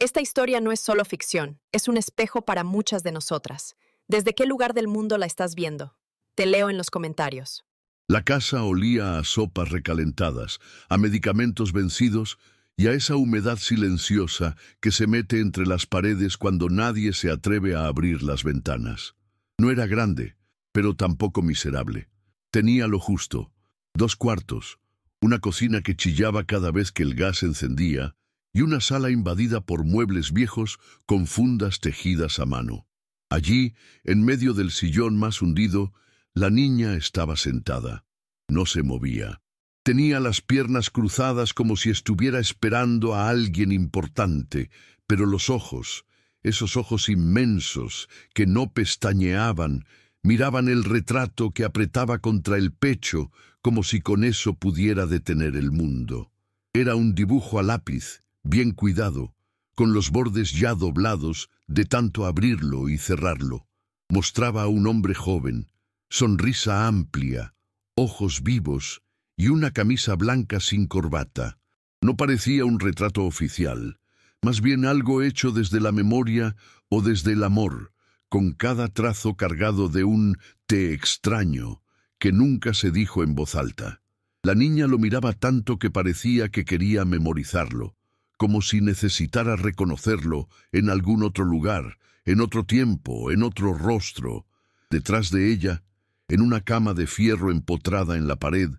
Esta historia no es solo ficción, es un espejo para muchas de nosotras. ¿Desde qué lugar del mundo la estás viendo? Te leo en los comentarios. La casa olía a sopas recalentadas, a medicamentos vencidos y a esa humedad silenciosa que se mete entre las paredes cuando nadie se atreve a abrir las ventanas. No era grande, pero tampoco miserable. Tenía lo justo: 2 cuartos, una cocina que chillaba cada vez que el gas encendía y una sala invadida por muebles viejos con fundas tejidas a mano. Allí, en medio del sillón más hundido, la niña estaba sentada. No se movía. Tenía las piernas cruzadas como si estuviera esperando a alguien importante, pero los ojos, esos ojos inmensos que no pestañeaban, miraban el retrato que apretaba contra el pecho como si con eso pudiera detener el mundo. Era un dibujo a lápiz, bien cuidado, con los bordes ya doblados de tanto abrirlo y cerrarlo. Mostraba a un hombre joven, sonrisa amplia, ojos vivos y una camisa blanca sin corbata. No parecía un retrato oficial, más bien algo hecho desde la memoria o desde el amor, con cada trazo cargado de un «te extraño» que nunca se dijo en voz alta. La niña lo miraba tanto que parecía que quería memorizarlo, como si necesitara reconocerlo en algún otro lugar, en otro tiempo, en otro rostro. Detrás de ella, en una cama de fierro empotrada en la pared,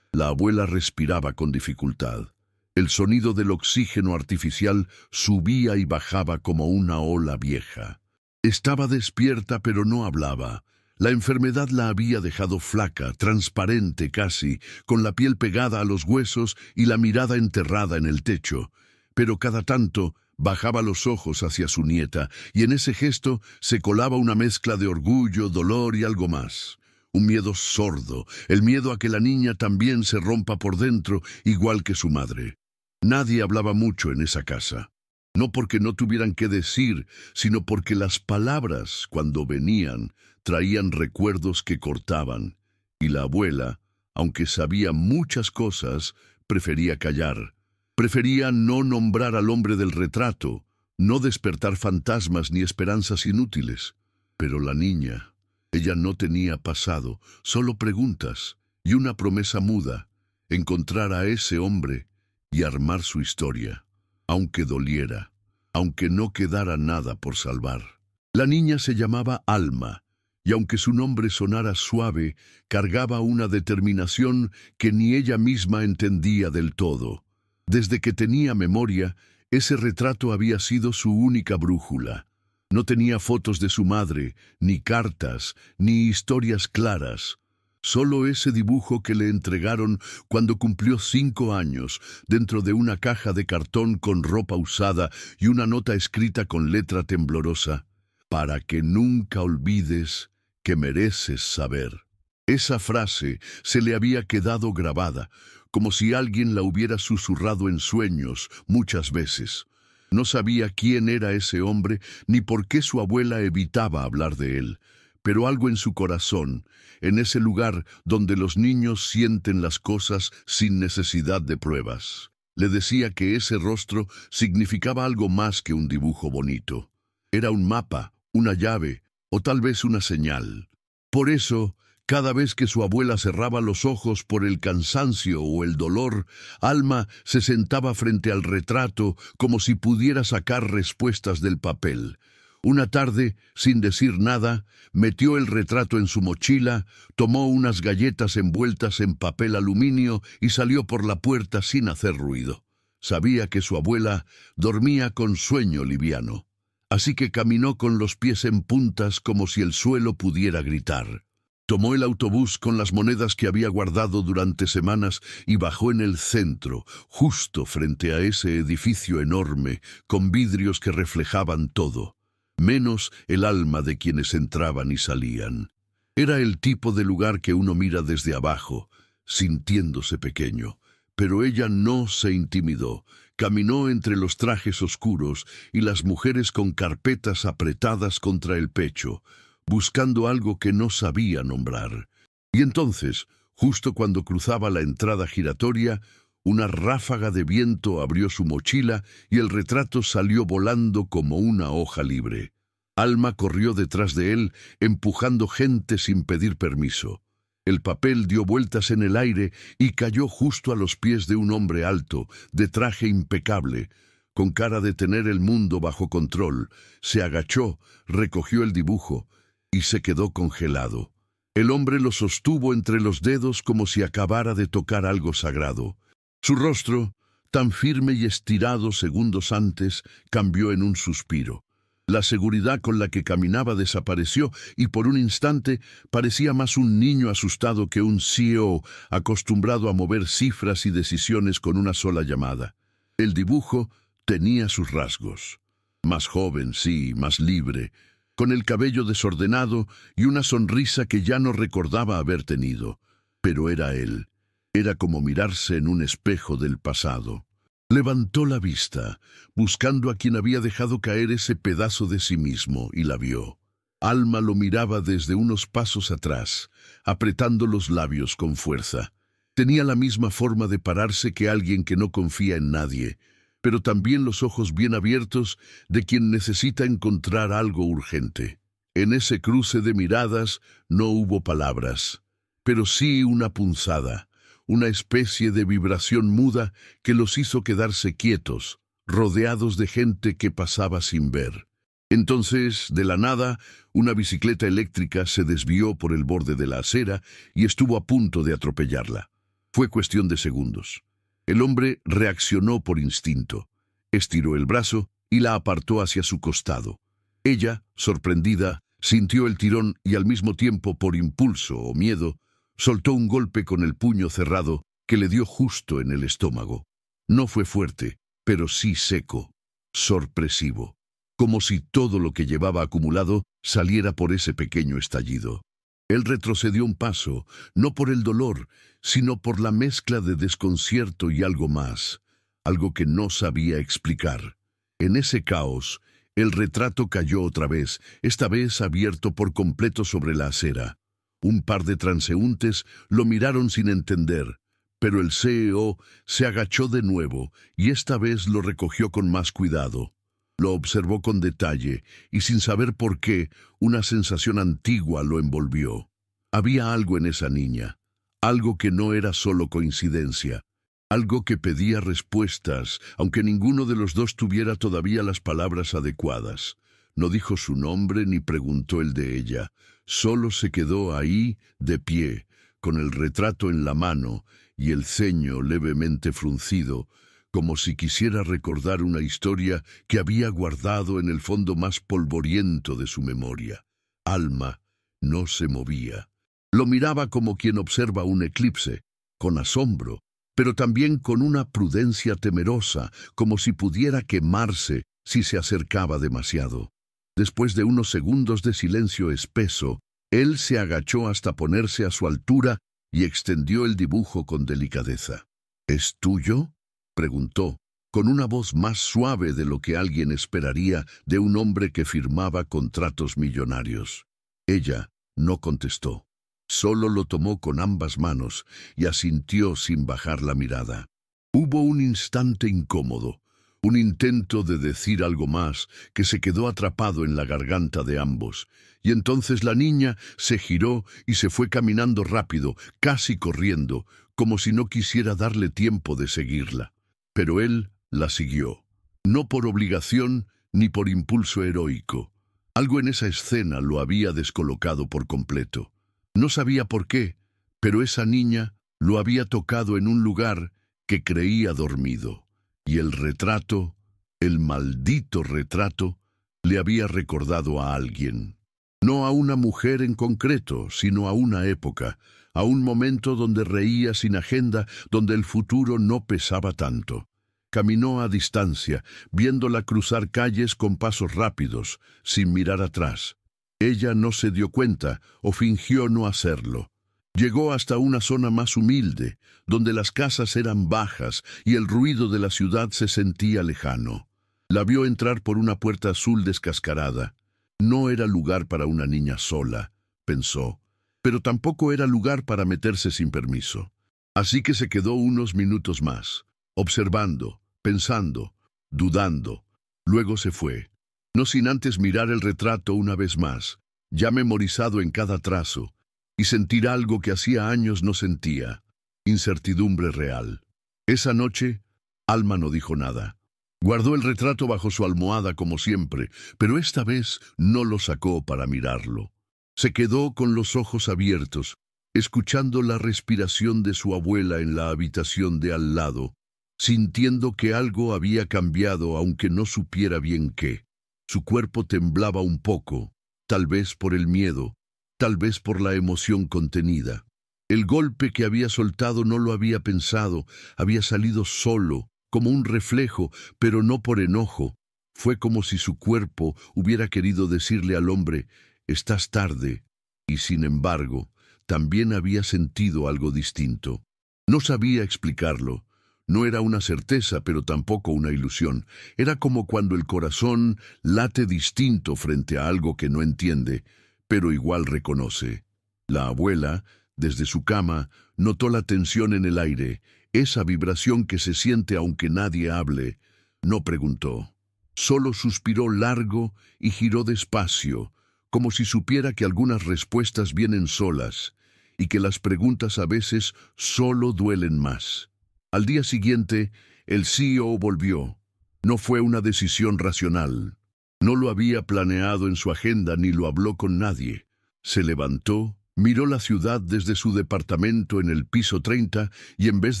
la abuela respiraba con dificultad. El sonido del oxígeno artificial subía y bajaba como una ola vieja. Estaba despierta pero no hablaba. La enfermedad la había dejado flaca, transparente casi, con la piel pegada a los huesos y la mirada enterrada en el techo. Pero cada tanto bajaba los ojos hacia su nieta, y en ese gesto se colaba una mezcla de orgullo, dolor y algo más. Un miedo sordo, el miedo a que la niña también se rompa por dentro, igual que su madre. Nadie hablaba mucho en esa casa. No porque no tuvieran qué decir, sino porque las palabras, cuando venían, traían recuerdos que cortaban. Y la abuela, aunque sabía muchas cosas, prefería callar. Prefería no nombrar al hombre del retrato, no despertar fantasmas ni esperanzas inútiles. Pero la niña, ella no tenía pasado, solo preguntas y una promesa muda: encontrar a ese hombre y armar su historia, aunque doliera, aunque no quedara nada por salvar. La niña se llamaba Alma, y aunque su nombre sonara suave, cargaba una determinación que ni ella misma entendía del todo. Desde que tenía memoria, ese retrato había sido su única brújula. No tenía fotos de su madre, ni cartas, ni historias claras. Solo ese dibujo que le entregaron cuando cumplió 5 años, dentro de una caja de cartón con ropa usada y una nota escrita con letra temblorosa: «Para que nunca olvides que mereces saber». Esa frase se le había quedado grabada, como si alguien la hubiera susurrado en sueños muchas veces. No sabía quién era ese hombre ni por qué su abuela evitaba hablar de él, pero algo en su corazón, en ese lugar donde los niños sienten las cosas sin necesidad de pruebas, le decía que ese rostro significaba algo más que un dibujo bonito. Era un mapa, una llave o tal vez una señal. Por eso, cada vez que su abuela cerraba los ojos por el cansancio o el dolor, Alma se sentaba frente al retrato como si pudiera sacar respuestas del papel. Una tarde, sin decir nada, metió el retrato en su mochila, tomó unas galletas envueltas en papel aluminio y salió por la puerta sin hacer ruido. Sabía que su abuela dormía con sueño liviano, así que caminó con los pies en puntas como si el suelo pudiera gritar. Tomó el autobús con las monedas que había guardado durante semanas y bajó en el centro, justo frente a ese edificio enorme, con vidrios que reflejaban todo, menos el alma de quienes entraban y salían. Era el tipo de lugar que uno mira desde abajo, sintiéndose pequeño. Pero ella no se intimidó. Caminó entre los trajes oscuros y las mujeres con carpetas apretadas contra el pecho, buscando algo que no sabía nombrar. Y entonces, justo cuando cruzaba la entrada giratoria, Una ráfaga de viento abrió su mochila y el retrato salió volando como una hoja libre. Alma corrió detrás de él, empujando gente sin pedir permiso. El papel dio vueltas en el aire y cayó justo a los pies de un hombre alto, de traje impecable, con cara de tener el mundo bajo control. Se agachó, recogió el dibujo y se quedó congelado. El hombre lo sostuvo entre los dedos como si acabara de tocar algo sagrado. Su rostro, tan firme y estirado segundos antes, cambió en un suspiro. La seguridad con la que caminaba desapareció y por un instante parecía más un niño asustado que un CEO acostumbrado a mover cifras y decisiones con una sola llamada. El dibujo tenía sus rasgos. Más joven, sí, más libre, con el cabello desordenado y una sonrisa que ya no recordaba haber tenido. Pero era él. Era como mirarse en un espejo del pasado. Levantó la vista, buscando a quien había dejado caer ese pedazo de sí mismo, y la vio. Alma lo miraba desde unos pasos atrás, apretando los labios con fuerza. Tenía la misma forma de pararse que alguien que no confía en nadie, pero también los ojos bien abiertos de quien necesita encontrar algo urgente. En ese cruce de miradas no hubo palabras, pero sí una punzada. Una especie de vibración muda que los hizo quedarse quietos, rodeados de gente que pasaba sin ver. Entonces, de la nada, una bicicleta eléctrica se desvió por el borde de la acera y estuvo a punto de atropellarla. Fue cuestión de segundos. El hombre reaccionó por instinto. Estiró el brazo y la apartó hacia su costado. Ella, sorprendida, sintió el tirón y al mismo tiempo, por impulso o miedo, soltó un golpe con el puño cerrado que le dio justo en el estómago. No fue fuerte, pero sí seco, sorpresivo, como si todo lo que llevaba acumulado saliera por ese pequeño estallido. Él retrocedió un paso, no por el dolor, sino por la mezcla de desconcierto y algo más, algo que no sabía explicar. En ese caos, el retrato cayó otra vez, esta vez abierto por completo sobre la acera. Un par de transeúntes lo miraron sin entender, pero el CEO se agachó de nuevo y esta vez lo recogió con más cuidado. Lo observó con detalle y sin saber por qué, una sensación antigua lo envolvió. Había algo en esa niña, algo que no era solo coincidencia, algo que pedía respuestas, aunque ninguno de los dos tuviera todavía las palabras adecuadas. No dijo su nombre ni preguntó el de ella. Solo se quedó ahí, de pie, con el retrato en la mano y el ceño levemente fruncido, como si quisiera recordar una historia que había guardado en el fondo más polvoriento de su memoria. Alma no se movía. Lo miraba como quien observa un eclipse, con asombro, pero también con una prudencia temerosa, como si pudiera quemarse si se acercaba demasiado. Después de unos segundos de silencio espeso, él se agachó hasta ponerse a su altura y extendió el dibujo con delicadeza. ¿Es tuyo?, preguntó, con una voz más suave de lo que alguien esperaría de un hombre que firmaba contratos millonarios. Ella no contestó. Solo lo tomó con ambas manos y asintió sin bajar la mirada. Hubo un instante incómodo. Un intento de decir algo más que se quedó atrapado en la garganta de ambos, y entonces la niña se giró y se fue caminando rápido, casi corriendo, como si no quisiera darle tiempo de seguirla. Pero él la siguió, no por obligación ni por impulso heroico. Algo en esa escena lo había descolocado por completo. No sabía por qué, pero esa niña lo había tocado en un lugar que creía dormido. Y el retrato, el maldito retrato, le había recordado a alguien. No a una mujer en concreto, sino a una época, a un momento donde reía sin agenda, donde el futuro no pesaba tanto. Caminó a distancia, viéndola cruzar calles con pasos rápidos, sin mirar atrás. Ella no se dio cuenta o fingió no hacerlo. Llegó hasta una zona más humilde, donde las casas eran bajas y el ruido de la ciudad se sentía lejano. La vio entrar por una puerta azul descascarada. No era lugar para una niña sola, pensó, pero tampoco era lugar para meterse sin permiso. Así que se quedó unos minutos más, observando, pensando, dudando. Luego se fue, no sin antes mirar el retrato una vez más, ya memorizado en cada trazo, y sentir algo que hacía años no sentía, incertidumbre real. Esa noche, Alma no dijo nada. Guardó el retrato bajo su almohada como siempre, pero esta vez no lo sacó para mirarlo. Se quedó con los ojos abiertos, escuchando la respiración de su abuela en la habitación de al lado, sintiendo que algo había cambiado aunque no supiera bien qué. Su cuerpo temblaba un poco, tal vez por el miedo, tal vez por la emoción contenida. El golpe que había soltado no lo había pensado, había salido solo, como un reflejo, pero no por enojo. Fue como si su cuerpo hubiera querido decirle al hombre, «Estás tarde», y sin embargo, también había sentido algo distinto. No sabía explicarlo. No era una certeza, pero tampoco una ilusión. Era como cuando el corazón late distinto frente a algo que no entiende, pero igual reconoce. La abuela, desde su cama, notó la tensión en el aire, esa vibración que se siente aunque nadie hable. No preguntó. Solo suspiró largo y giró despacio, como si supiera que algunas respuestas vienen solas y que las preguntas a veces solo duelen más. Al día siguiente, el CEO volvió. No fue una decisión racional. No lo había planeado en su agenda ni lo habló con nadie. Se levantó, miró la ciudad desde su departamento en el piso 30 y en vez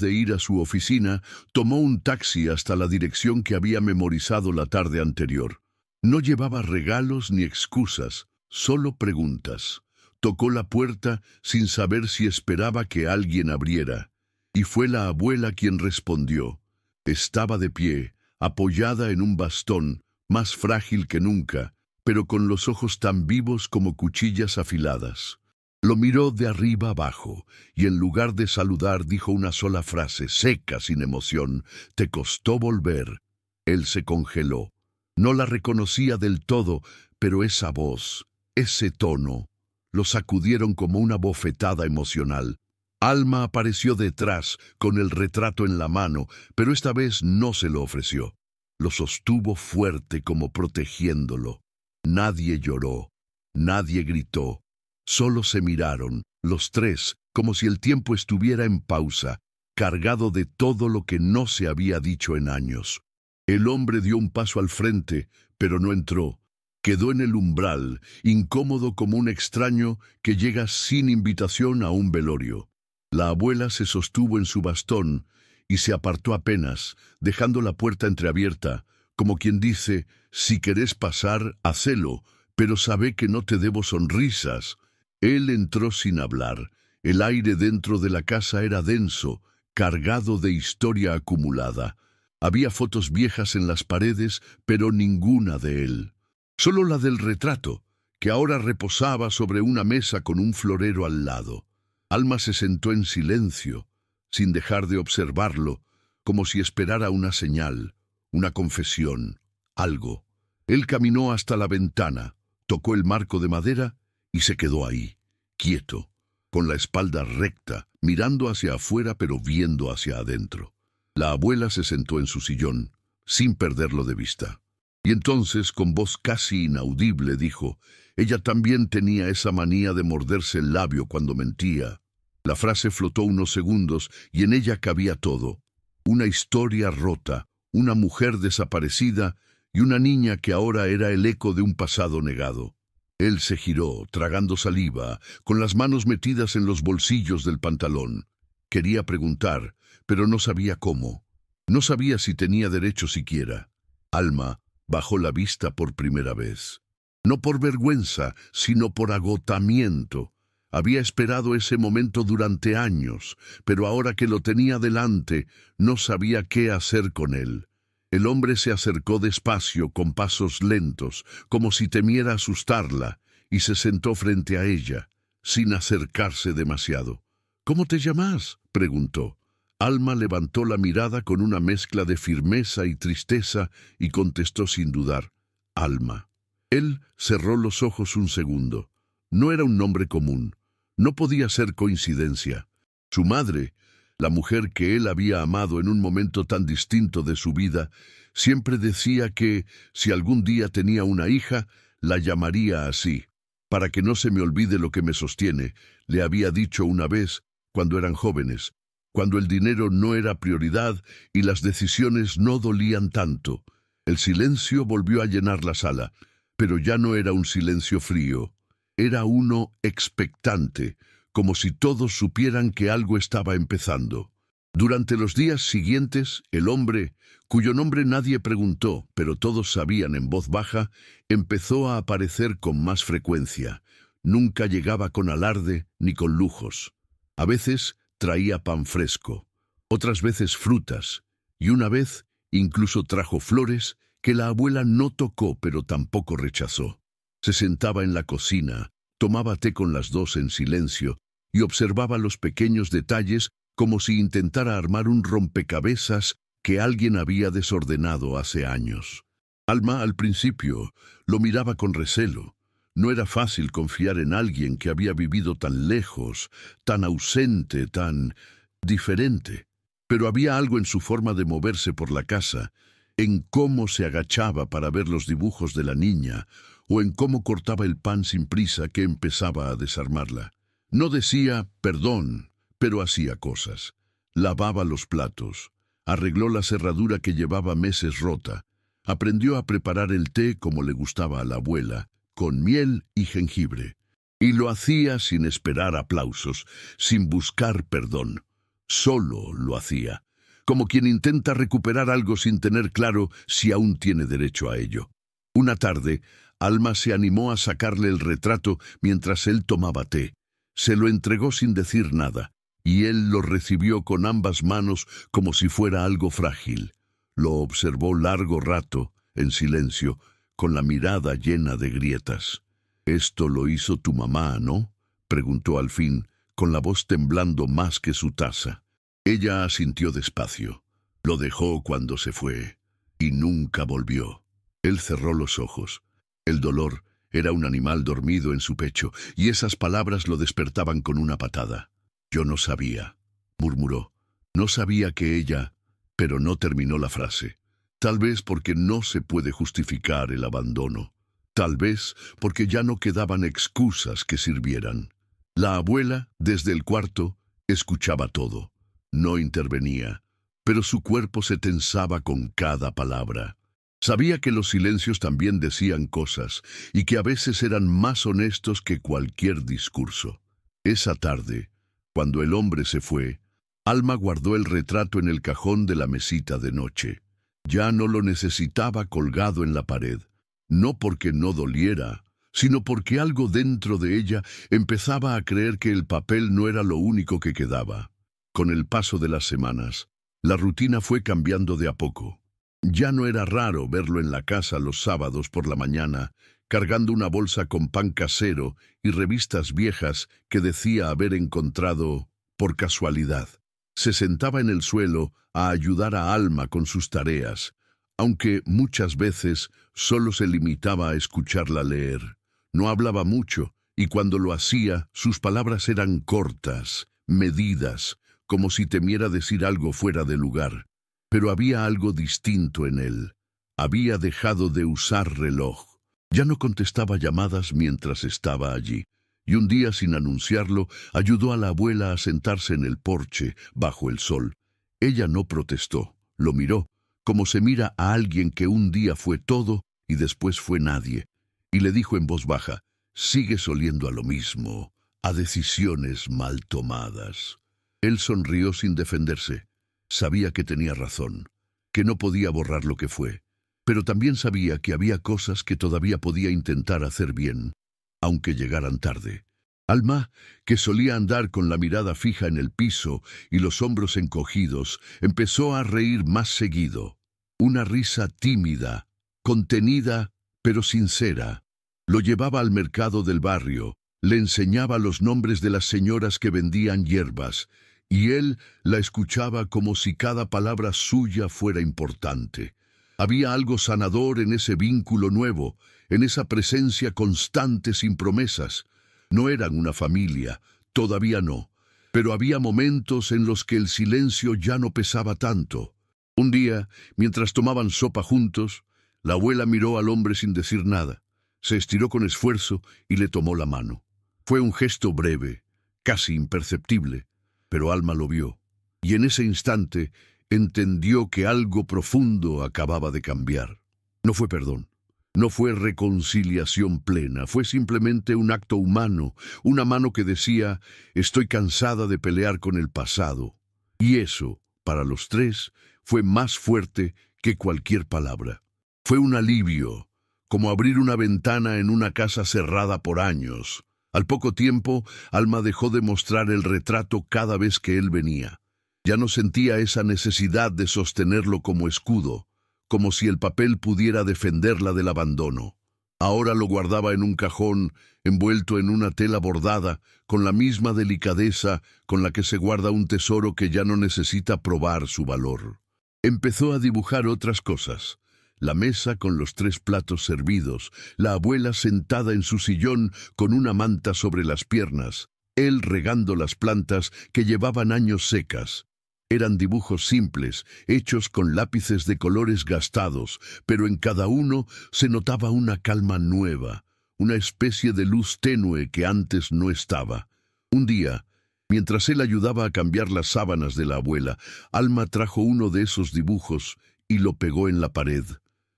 de ir a su oficina, tomó un taxi hasta la dirección que había memorizado la tarde anterior. No llevaba regalos ni excusas, solo preguntas. Tocó la puerta sin saber si esperaba que alguien abriera. Y fue la abuela quien respondió. Estaba de pie, apoyada en un bastón, más frágil que nunca, pero con los ojos tan vivos como cuchillas afiladas. Lo miró de arriba abajo, y en lugar de saludar dijo una sola frase, seca, sin emoción, «¿Te costó volver?» Él se congeló. No la reconocía del todo, pero esa voz, ese tono, lo sacudieron como una bofetada emocional. Alma apareció detrás, con el retrato en la mano, pero esta vez no se lo ofreció. Lo sostuvo fuerte como protegiéndolo. Nadie lloró, nadie gritó. Solo se miraron, los tres, como si el tiempo estuviera en pausa, cargado de todo lo que no se había dicho en años. El hombre dio un paso al frente, pero no entró. Quedó en el umbral, incómodo como un extraño que llega sin invitación a un velorio. La abuela se sostuvo en su bastón y se apartó apenas, dejando la puerta entreabierta, como quien dice, «Si querés pasar, hacelo, pero sabe que no te debo sonrisas». Él entró sin hablar. El aire dentro de la casa era denso, cargado de historia acumulada. Había fotos viejas en las paredes, pero ninguna de él. Solo la del retrato, que ahora reposaba sobre una mesa con un florero al lado. Alma se sentó en silencio, sin dejar de observarlo, como si esperara una señal, una confesión, algo. Él caminó hasta la ventana, tocó el marco de madera y se quedó ahí, quieto, con la espalda recta, mirando hacia afuera pero viendo hacia adentro. La abuela se sentó en su sillón, sin perderlo de vista. Y entonces, con voz casi inaudible, dijo, ella también tenía esa manía de morderse el labio cuando mentía. La frase flotó unos segundos y en ella cabía todo. Una historia rota, una mujer desaparecida y una niña que ahora era el eco de un pasado negado. Él se giró, tragando saliva, con las manos metidas en los bolsillos del pantalón. Quería preguntar, pero no sabía cómo. No sabía si tenía derecho siquiera. Alma bajó la vista por primera vez. No por vergüenza, sino por agotamiento. Había esperado ese momento durante años, pero ahora que lo tenía delante, no sabía qué hacer con él. El hombre se acercó despacio, con pasos lentos, como si temiera asustarla, y se sentó frente a ella, sin acercarse demasiado. «¿Cómo te llamas?», preguntó. Alma levantó la mirada con una mezcla de firmeza y tristeza y contestó sin dudar, «Alma». Él cerró los ojos un segundo. No era un nombre común. No podía ser coincidencia. Su madre, La mujer que él había amado en un momento tan distinto de su vida, siempre decía que, si algún día tenía una hija, la llamaría así. Para que no se me olvide lo que me sostiene, le había dicho una vez, cuando eran jóvenes, cuando el dinero no era prioridad y las decisiones no dolían tanto. El silencio volvió a llenar la sala, pero ya no era un silencio frío. Era uno expectante, como si todos supieran que algo estaba empezando. Durante los días siguientes, el hombre, cuyo nombre nadie preguntó, pero todos sabían en voz baja, empezó a aparecer con más frecuencia. Nunca llegaba con alarde ni con lujos. A veces traía pan fresco, otras veces frutas, y una vez incluso trajo flores que la abuela no tocó pero tampoco rechazó. Se sentaba en la cocina, tomaba té con las dos en silencio y observaba los pequeños detalles como si intentara armar un rompecabezas que alguien había desordenado hace años. Alma, al principio, lo miraba con recelo. No era fácil confiar en alguien que había vivido tan lejos, tan ausente, tan diferente. Pero había algo en su forma de moverse por la casa, en cómo se agachaba para ver los dibujos de la niña, o en cómo cortaba el pan sin prisa que empezaba a desarmarla. No decía perdón, pero hacía cosas. Lavaba los platos, arregló la cerradura que llevaba meses rota, aprendió a preparar el té como le gustaba a la abuela, con miel y jengibre. Y lo hacía sin esperar aplausos, sin buscar perdón. Solo lo hacía, como quien intenta recuperar algo sin tener claro si aún tiene derecho a ello. Una tarde, Alma se animó a sacarle el retrato mientras él tomaba té. Se lo entregó sin decir nada, y él lo recibió con ambas manos como si fuera algo frágil. Lo observó largo rato, en silencio, con la mirada llena de grietas. «Esto lo hizo tu mamá, ¿no?», preguntó al fin, con la voz temblando más que su taza. Ella asintió despacio. Lo dejó cuando se fue, y nunca volvió. Él cerró los ojos. El dolor era un animal dormido en su pecho, y esas palabras lo despertaban con una patada. «Yo no sabía», murmuró. «No sabía que ella...» Pero no terminó la frase. Tal vez porque no se puede justificar el abandono. Tal vez porque ya no quedaban excusas que sirvieran. La abuela, desde el cuarto, escuchaba todo. No intervenía, pero su cuerpo se tensaba con cada palabra. Sabía que los silencios también decían cosas, y que a veces eran más honestos que cualquier discurso. Esa tarde, cuando el hombre se fue, Alma guardó el retrato en el cajón de la mesita de noche. Ya no lo necesitaba colgado en la pared, no porque no doliera, sino porque algo dentro de ella empezaba a creer que el papel no era lo único que quedaba. Con el paso de las semanas, la rutina fue cambiando de a poco. Ya no era raro verlo en la casa los sábados por la mañana, cargando una bolsa con pan casero y revistas viejas que decía haber encontrado por casualidad. Se sentaba en el suelo a ayudar a Alma con sus tareas, aunque muchas veces solo se limitaba a escucharla leer. No hablaba mucho, y cuando lo hacía, sus palabras eran cortas, medidas, como si temiera decir algo fuera de lugar. Pero había algo distinto en él. Había dejado de usar reloj. Ya no contestaba llamadas mientras estaba allí. Y un día, sin anunciarlo, ayudó a la abuela a sentarse en el porche, bajo el sol. Ella no protestó, lo miró, como se mira a alguien que un día fue todo y después fue nadie, y le dijo en voz baja: «Sigues oliendo a lo mismo, a decisiones mal tomadas». Él sonrió sin defenderse. Sabía que tenía razón, que no podía borrar lo que fue, pero también sabía que había cosas que todavía podía intentar hacer bien, aunque llegaran tarde. Alma, que solía andar con la mirada fija en el piso y los hombros encogidos, empezó a reír más seguido. Una risa tímida, contenida, pero sincera. Lo llevaba al mercado del barrio, le enseñaba los nombres de las señoras que vendían hierbas, y él la escuchaba como si cada palabra suya fuera importante. Había algo sanador en ese vínculo nuevo, en esa presencia constante sin promesas. No eran una familia, todavía no, Pero había momentos en los que el silencio ya no pesaba tanto. Un día, mientras tomaban sopa juntos, la abuela miró al hombre sin decir nada. Se estiró con esfuerzo y le tomó la mano. Fue un gesto breve, casi imperceptible, pero Alma lo vio. Y en ese instante entendió que algo profundo acababa de cambiar. No fue perdón, no fue reconciliación plena, fue simplemente un acto humano, una mano que decía, estoy cansada de pelear con el pasado. Y eso, para los tres, fue más fuerte que cualquier palabra. Fue un alivio, como abrir una ventana en una casa cerrada por años. Al poco tiempo, Alma dejó de mostrar el retrato cada vez que él venía. Ya no sentía esa necesidad de sostenerlo como escudo, como si el papel pudiera defenderla del abandono. Ahora lo guardaba en un cajón, envuelto en una tela bordada, con la misma delicadeza con la que se guarda un tesoro que ya no necesita probar su valor. Empezó a dibujar otras cosas. La mesa con los 3 platos servidos, la abuela sentada en su sillón con una manta sobre las piernas, él regando las plantas que llevaban años secas. Eran dibujos simples, hechos con lápices de colores gastados, pero en cada uno se notaba una calma nueva, una especie de luz tenue que antes no estaba. Un día, mientras él ayudaba a cambiar las sábanas de la abuela, Alma trajo uno de esos dibujos y lo pegó en la pared.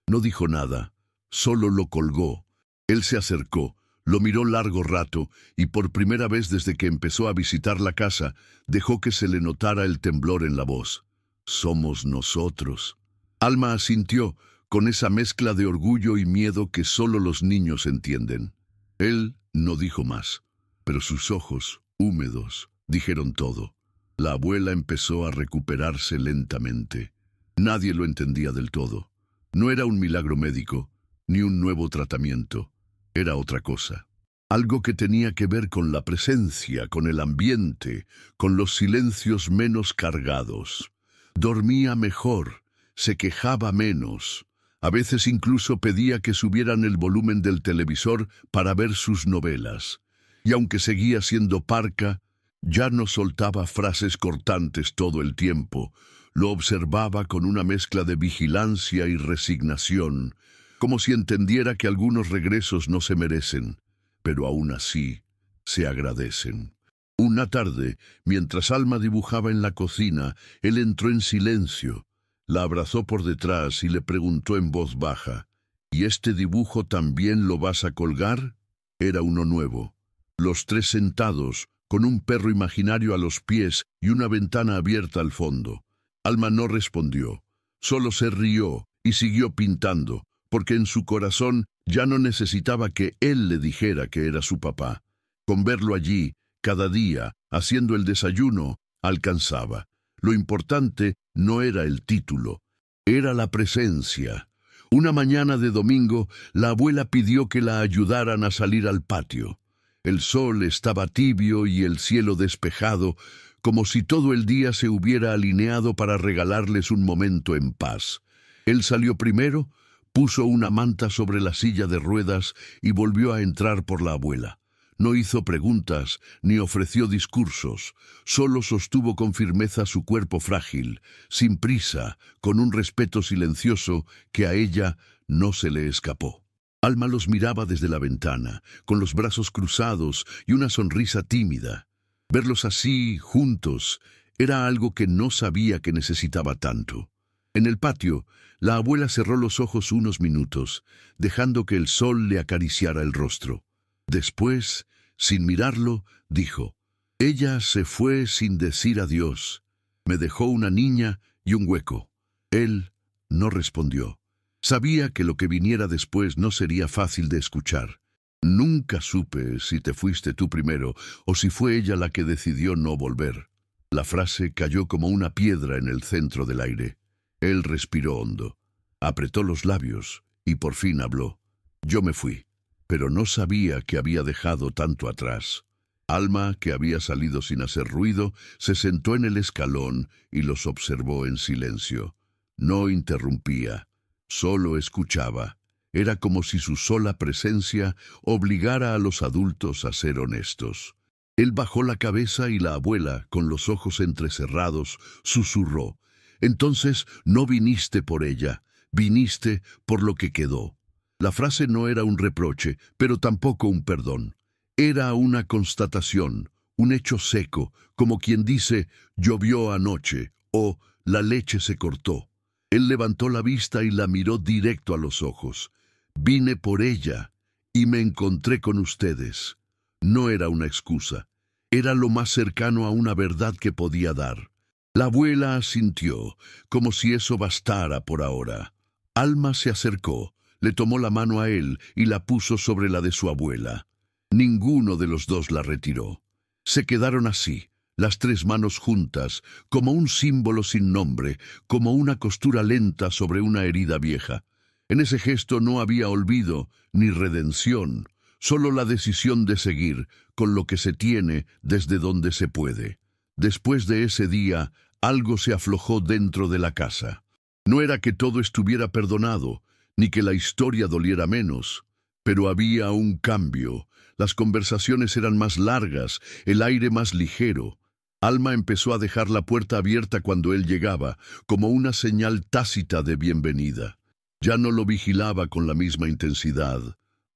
No dijo nada, solo lo colgó. Él se acercó, lo miró largo rato y por primera vez desde que empezó a visitar la casa, dejó que se le notara el temblor en la voz. Somos nosotros. Alma asintió con esa mezcla de orgullo y miedo que solo los niños entienden. Él no dijo más, pero sus ojos, húmedos, dijeron todo. La abuela empezó a recuperarse lentamente. Nadie lo entendía del todo. No era un milagro médico, ni un nuevo tratamiento. Era otra cosa. Algo que tenía que ver con la presencia, con el ambiente, con los silencios menos cargados. Dormía mejor, se quejaba menos. A veces incluso pedía que subieran el volumen del televisor para ver sus novelas. Y aunque seguía siendo parca, ya no soltaba frases cortantes todo el tiempo. Lo observaba con una mezcla de vigilancia y resignación, como si entendiera que algunos regresos no se merecen, pero aún así se agradecen. Una tarde, mientras Alma dibujaba en la cocina, él entró en silencio, la abrazó por detrás y le preguntó en voz baja, ¿y este dibujo también lo vas a colgar? Era uno nuevo. Los 3 sentados, con un perro imaginario a los pies y una ventana abierta al fondo. Alma no respondió, solo se rió y siguió pintando, porque en su corazón ya no necesitaba que él le dijera que era su papá. Con verlo allí, cada día, haciendo el desayuno, alcanzaba. Lo importante no era el título, era la presencia. Una mañana de domingo, la abuela pidió que la ayudaran a salir al patio. El sol estaba tibio y el cielo despejado, como si todo el día se hubiera alineado para regalarles un momento en paz. Él salió primero, puso una manta sobre la silla de ruedas y volvió a entrar por la abuela. No hizo preguntas ni ofreció discursos, solo sostuvo con firmeza su cuerpo frágil, sin prisa, con un respeto silencioso que a ella no se le escapó. Alma los miraba desde la ventana, con los brazos cruzados y una sonrisa tímida. Verlos así, juntos, era algo que no sabía que necesitaba tanto. En el patio, la abuela cerró los ojos unos minutos, dejando que el sol le acariciara el rostro. Después, sin mirarlo, dijo, «Ella se fue sin decir adiós. Me dejó una niña y un hueco». Él no respondió. Sabía que lo que viniera después no sería fácil de escuchar. Nunca supe si te fuiste tú primero o si fue ella la que decidió no volver. La frase cayó como una piedra en el centro del aire. Él respiró hondo, apretó los labios y por fin habló. Yo me fui, pero no sabía que había dejado tanto atrás. Alma, que había salido sin hacer ruido, se sentó en el escalón y los observó en silencio. No interrumpía, solo escuchaba. Era como si su sola presencia obligara a los adultos a ser honestos. Él bajó la cabeza y la abuela, con los ojos entrecerrados, susurró: «Entonces no viniste por ella, viniste por lo que quedó». La frase no era un reproche, pero tampoco un perdón. Era una constatación, un hecho seco, como quien dice: «Llovió anoche» o «La leche se cortó». Él levantó la vista y la miró directo a los ojos. «Vine por ella y me encontré con ustedes». No era una excusa. Era lo más cercano a una verdad que podía dar. La abuela asintió, como si eso bastara por ahora. Alma se acercó, le tomó la mano a él y la puso sobre la de su abuela. Ninguno de los dos la retiró. Se quedaron así, las tres manos juntas, como un símbolo sin nombre, como una costura lenta sobre una herida vieja. En ese gesto no había olvido ni redención, solo la decisión de seguir con lo que se tiene desde donde se puede. Después de ese día, algo se aflojó dentro de la casa. No era que todo estuviera perdonado, ni que la historia doliera menos, pero había un cambio. Las conversaciones eran más largas, el aire más ligero. Alma empezó a dejar la puerta abierta cuando él llegaba, como una señal tácita de bienvenida. Ya no lo vigilaba con la misma intensidad.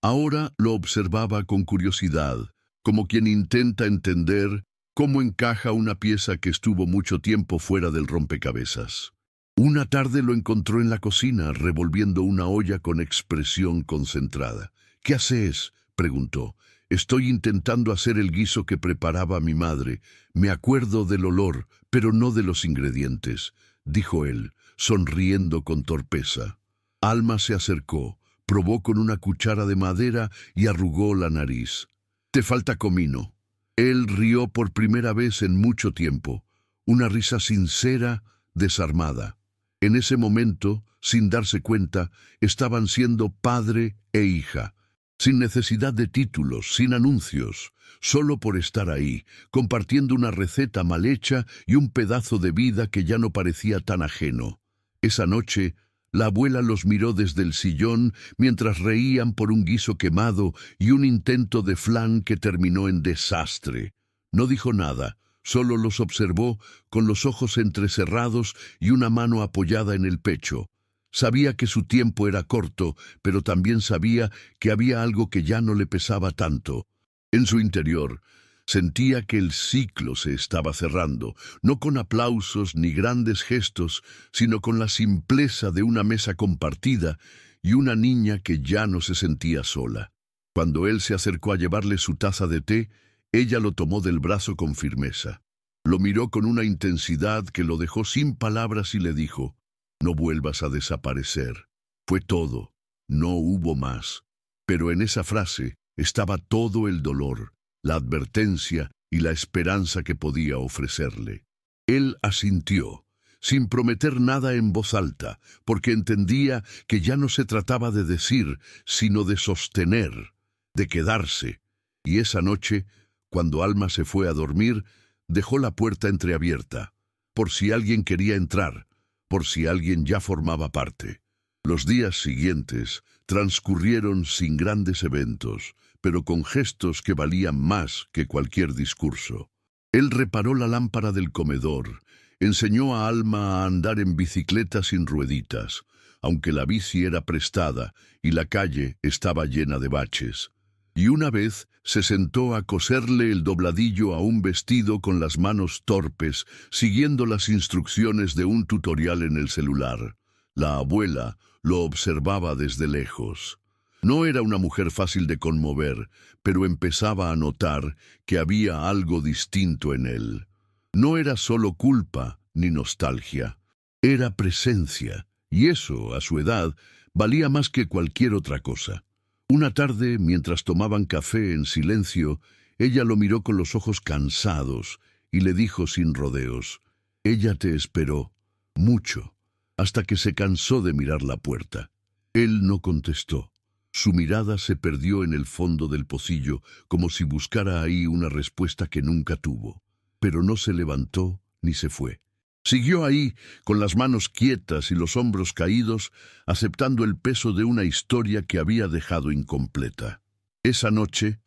Ahora lo observaba con curiosidad, como quien intenta entender cómo encaja una pieza que estuvo mucho tiempo fuera del rompecabezas. Una tarde lo encontró en la cocina, revolviendo una olla con expresión concentrada. «¿Qué haces?», preguntó. «Estoy intentando hacer el guiso que preparaba mi madre. Me acuerdo del olor, pero no de los ingredientes», dijo él, sonriendo con torpeza. Alma se acercó, probó con una cuchara de madera y arrugó la nariz. «Te falta comino». Él rió por primera vez en mucho tiempo, una risa sincera, desarmada. En ese momento, sin darse cuenta, estaban siendo padre e hija, sin necesidad de títulos, sin anuncios, solo por estar ahí, compartiendo una receta mal hecha y un pedazo de vida que ya no parecía tan ajeno. Esa noche, la abuela los miró desde el sillón mientras reían por un guiso quemado y un intento de flan que terminó en desastre. No dijo nada. Solo los observó con los ojos entrecerrados y una mano apoyada en el pecho. Sabía que su tiempo era corto, pero también sabía que había algo que ya no le pesaba tanto. En su interior, sentía que el ciclo se estaba cerrando, no con aplausos ni grandes gestos, sino con la simpleza de una mesa compartida y una niña que ya no se sentía sola. Cuando él se acercó a llevarle su taza de té, ella lo tomó del brazo con firmeza. Lo miró con una intensidad que lo dejó sin palabras y le dijo: «No vuelvas a desaparecer». Fue todo, no hubo más. Pero en esa frase estaba todo el dolor, la advertencia y la esperanza que podía ofrecerle. Él asintió, sin prometer nada en voz alta, porque entendía que ya no se trataba de decir, sino de sostener, de quedarse. Y esa noche, cuando Alma se fue a dormir, dejó la puerta entreabierta, por si alguien quería entrar, por si alguien ya formaba parte. Los días siguientes transcurrieron sin grandes eventos, pero con gestos que valían más que cualquier discurso. Él reparó la lámpara del comedor, enseñó a Alma a andar en bicicleta sin rueditas, aunque la bici era prestada y la calle estaba llena de baches. Y una vez se sentó a coserle el dobladillo a un vestido con las manos torpes, siguiendo las instrucciones de un tutorial en el celular. La abuela lo observaba desde lejos. No era una mujer fácil de conmover, pero empezaba a notar que había algo distinto en él. No era solo culpa ni nostalgia, era presencia, y eso, a su edad, valía más que cualquier otra cosa. Una tarde, mientras tomaban café en silencio, ella lo miró con los ojos cansados y le dijo sin rodeos: «Ella te esperó mucho», hasta que se cansó de mirar la puerta. Él no contestó. Su mirada se perdió en el fondo del pocillo, como si buscara ahí una respuesta que nunca tuvo. Pero no se levantó ni se fue. Siguió ahí, con las manos quietas y los hombros caídos, aceptando el peso de una historia que había dejado incompleta. Esa noche,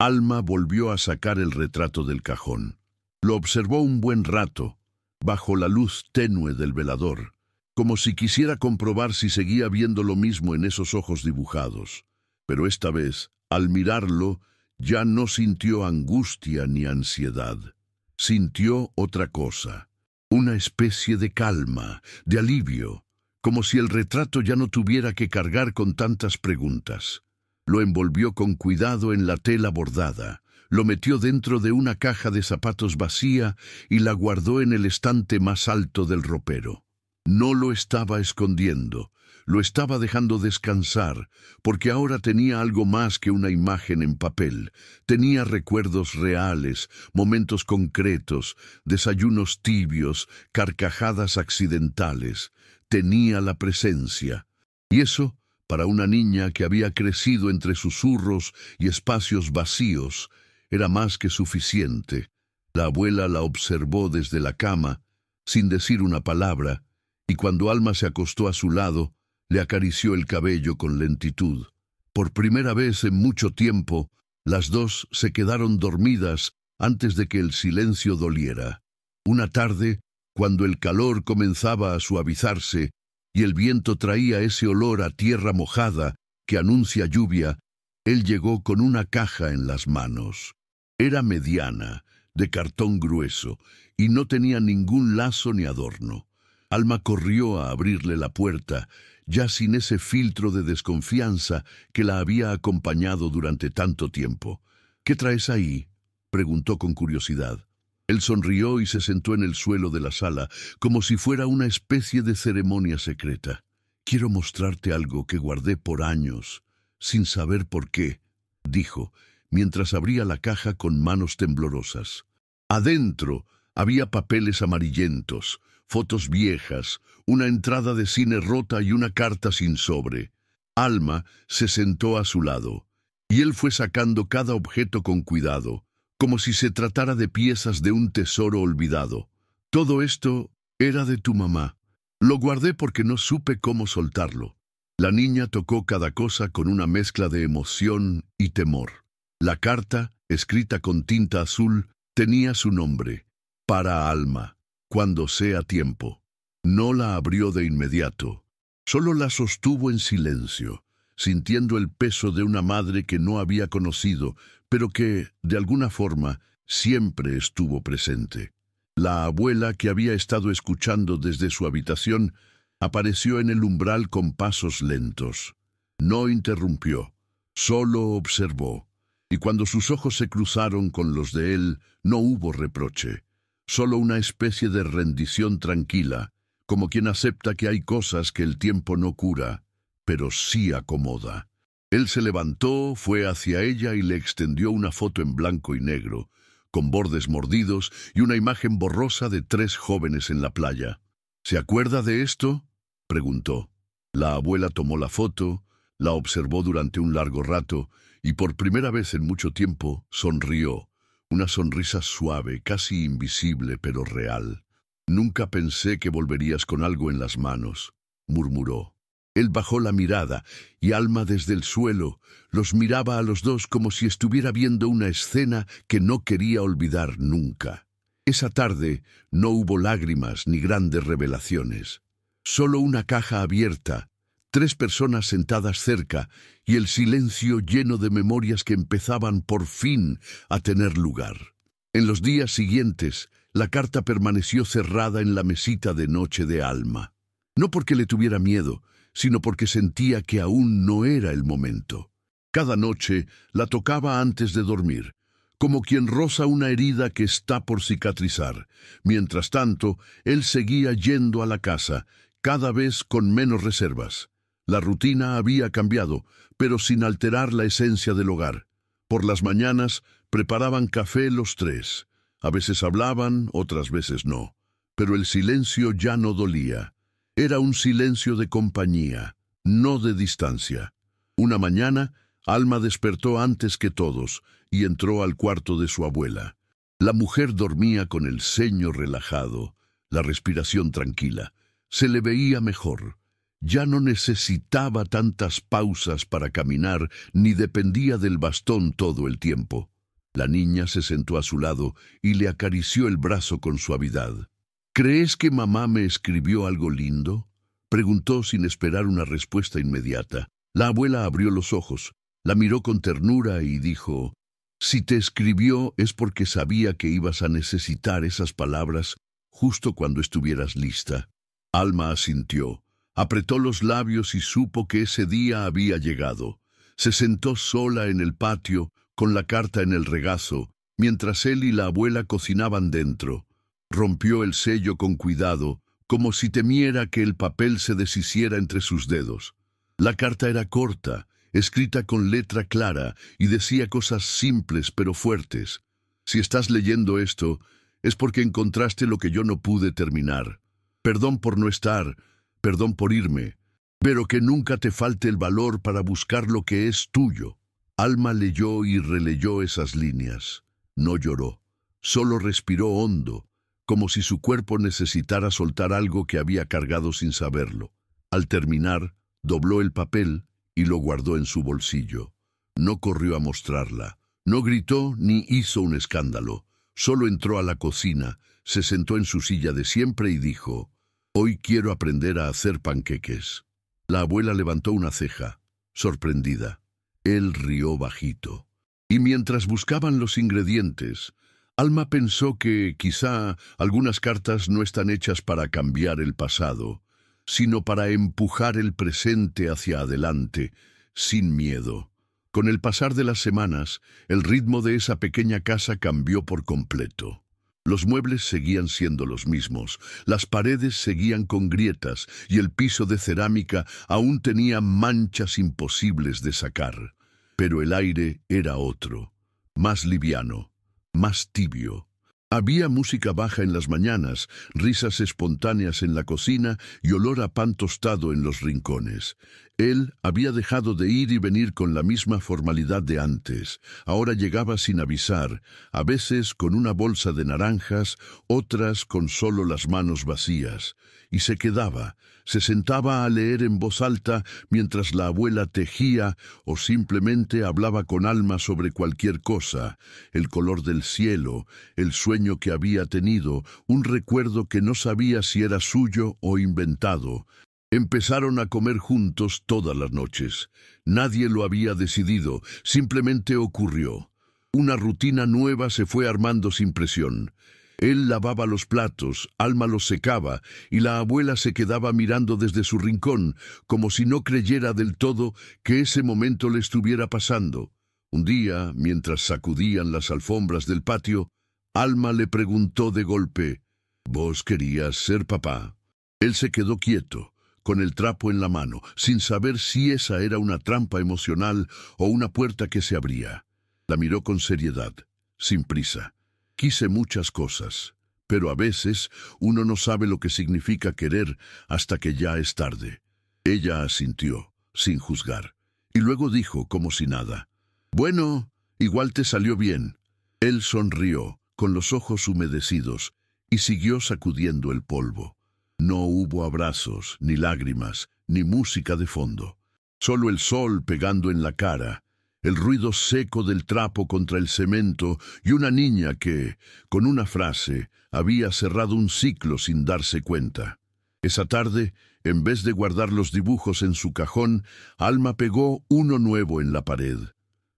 Alma volvió a sacar el retrato del cajón. Lo observó un buen rato, bajo la luz tenue del velador, como si quisiera comprobar si seguía viendo lo mismo en esos ojos dibujados. Pero esta vez, al mirarlo, ya no sintió angustia ni ansiedad. Sintió otra cosa, una especie de calma, de alivio, como si el retrato ya no tuviera que cargar con tantas preguntas. Lo envolvió con cuidado en la tela bordada, lo metió dentro de una caja de zapatos vacía y la guardó en el estante más alto del ropero. No lo estaba escondiendo, lo estaba dejando descansar, porque ahora tenía algo más que una imagen en papel. Tenía recuerdos reales, momentos concretos, desayunos tibios, carcajadas accidentales. Tenía la presencia. Y eso, para una niña que había crecido entre susurros y espacios vacíos, era más que suficiente. La abuela la observó desde la cama, sin decir una palabra, y cuando Alma se acostó a su lado, le acarició el cabello con lentitud. Por primera vez en mucho tiempo, las dos se quedaron dormidas antes de que el silencio doliera. Una tarde, cuando el calor comenzaba a suavizarse y el viento traía ese olor a tierra mojada que anuncia lluvia, él llegó con una caja en las manos. Era mediana, de cartón grueso, y no tenía ningún lazo ni adorno. Alma corrió a abrirle la puerta, ya sin ese filtro de desconfianza que la había acompañado durante tanto tiempo. «¿Qué traes ahí?», preguntó con curiosidad. Él sonrió y se sentó en el suelo de la sala, como si fuera una especie de ceremonia secreta. «Quiero mostrarte algo que guardé por años, sin saber por qué», dijo, mientras abría la caja con manos temblorosas. Adentro había papeles amarillentos, fotos viejas, una entrada de cine rota y una carta sin sobre. Alma se sentó a su lado, y él fue sacando cada objeto con cuidado, como si se tratara de piezas de un tesoro olvidado. «Todo esto era de tu mamá. Lo guardé porque no supe cómo soltarlo». La niña tocó cada cosa con una mezcla de emoción y temor. La carta, escrita con tinta azul, tenía su nombre: «Para Alma, cuando sea tiempo». No la abrió de inmediato. Solo la sostuvo en silencio, sintiendo el peso de una madre que no había conocido, pero que, de alguna forma, siempre estuvo presente. La abuela, que había estado escuchando desde su habitación, apareció en el umbral con pasos lentos. No interrumpió, solo observó, y cuando sus ojos se cruzaron con los de él, no hubo reproche, solo una especie de rendición tranquila, como quien acepta que hay cosas que el tiempo no cura, pero sí acomoda. Él se levantó, fue hacia ella y le extendió una foto en blanco y negro, con bordes mordidos y una imagen borrosa de 3 jóvenes en la playa. «¿Se acuerda de esto?», preguntó. La abuela tomó la foto, la observó durante un largo rato y por primera vez en mucho tiempo sonrió, una sonrisa suave, casi invisible pero real. «Nunca pensé que volverías con algo en las manos», murmuró. Él bajó la mirada y Alma desde el suelo los miraba a los dos como si estuviera viendo una escena que no quería olvidar nunca. Esa tarde no hubo lágrimas ni grandes revelaciones. Solo una caja abierta, 3 personas sentadas cerca y el silencio lleno de memorias que empezaban por fin a tener lugar. En los días siguientes, la carta permaneció cerrada en la mesita de noche de Alma. No porque le tuviera miedo, sino porque sentía que aún no era el momento. Cada noche la tocaba antes de dormir, como quien roza una herida que está por cicatrizar. Mientras tanto, él seguía yendo a la casa, cada vez con menos reservas. La rutina había cambiado, pero sin alterar la esencia del hogar. Por las mañanas preparaban café los 3. A veces hablaban, otras veces no. Pero el silencio ya no dolía. Era un silencio de compañía, no de distancia. Una mañana, Alma despertó antes que todos y entró al cuarto de su abuela. La mujer dormía con el ceño relajado, la respiración tranquila. Se le veía mejor. Ya no necesitaba tantas pausas para caminar ni dependía del bastón todo el tiempo. La niña se sentó a su lado y le acarició el brazo con suavidad. ¿Crees que mamá me escribió algo lindo?, preguntó sin esperar una respuesta inmediata. La abuela abrió los ojos, la miró con ternura y dijo: si te escribió es porque sabía que ibas a necesitar esas palabras justo cuando estuvieras lista. Alma asintió, apretó los labios y supo que ese día había llegado. Se sentó sola en el patio, con la carta en el regazo, mientras él y la abuela cocinaban dentro. Rompió el sello con cuidado, como si temiera que el papel se deshiciera entre sus dedos. La carta era corta, escrita con letra clara, y decía cosas simples pero fuertes. Si estás leyendo esto, es porque encontraste lo que yo no pude terminar. Perdón por no estar, perdón por irme, pero que nunca te falte el valor para buscar lo que es tuyo. Alma leyó y releyó esas líneas. No lloró, solo respiró hondo, como si su cuerpo necesitara soltar algo que había cargado sin saberlo. Al terminar, dobló el papel y lo guardó en su bolsillo. No corrió a mostrarla, no gritó ni hizo un escándalo. Solo entró a la cocina, se sentó en su silla de siempre y dijo: «Hoy quiero aprender a hacer panqueques». La abuela levantó una ceja, sorprendida. Él rió bajito. Y mientras buscaban los ingredientes, Alma pensó que quizá algunas cartas no están hechas para cambiar el pasado, sino para empujar el presente hacia adelante, sin miedo. Con el pasar de las semanas, el ritmo de esa pequeña casa cambió por completo. Los muebles seguían siendo los mismos, las paredes seguían con grietas y el piso de cerámica aún tenía manchas imposibles de sacar. Pero el aire era otro, más liviano, más tibio. Había música baja en las mañanas, risas espontáneas en la cocina y olor a pan tostado en los rincones. Él había dejado de ir y venir con la misma formalidad de antes. Ahora llegaba sin avisar, a veces con una bolsa de naranjas, otras con solo las manos vacías. Y se quedaba, se sentaba a leer en voz alta mientras la abuela tejía o simplemente hablaba con Alma sobre cualquier cosa: el color del cielo, el sueño que había tenido, un recuerdo que no sabía si era suyo o inventado. Empezaron a comer juntos todas las noches. Nadie lo había decidido, simplemente ocurrió. Una rutina nueva se fue armando sin presión. Él lavaba los platos, Alma los secaba, y la abuela se quedaba mirando desde su rincón, como si no creyera del todo que ese momento le estuviera pasando. Un día, mientras sacudían las alfombras del patio, Alma le preguntó de golpe: «¿Vos querías ser papá?». Él se quedó quieto, con el trapo en la mano, sin saber si esa era una trampa emocional o una puerta que se abría. La miró con seriedad, sin prisa. «Quise muchas cosas, pero a veces uno no sabe lo que significa querer hasta que ya es tarde». Ella asintió, sin juzgar, y luego dijo como si nada: «Bueno, igual te salió bien». Él sonrió, con los ojos humedecidos, y siguió sacudiendo el polvo. No hubo abrazos, ni lágrimas, ni música de fondo. Solo el sol pegando en la cara, el ruido seco del trapo contra el cemento y una niña que, con una frase, había cerrado un ciclo sin darse cuenta. Esa tarde, en vez de guardar los dibujos en su cajón, Alma pegó uno nuevo en la pared.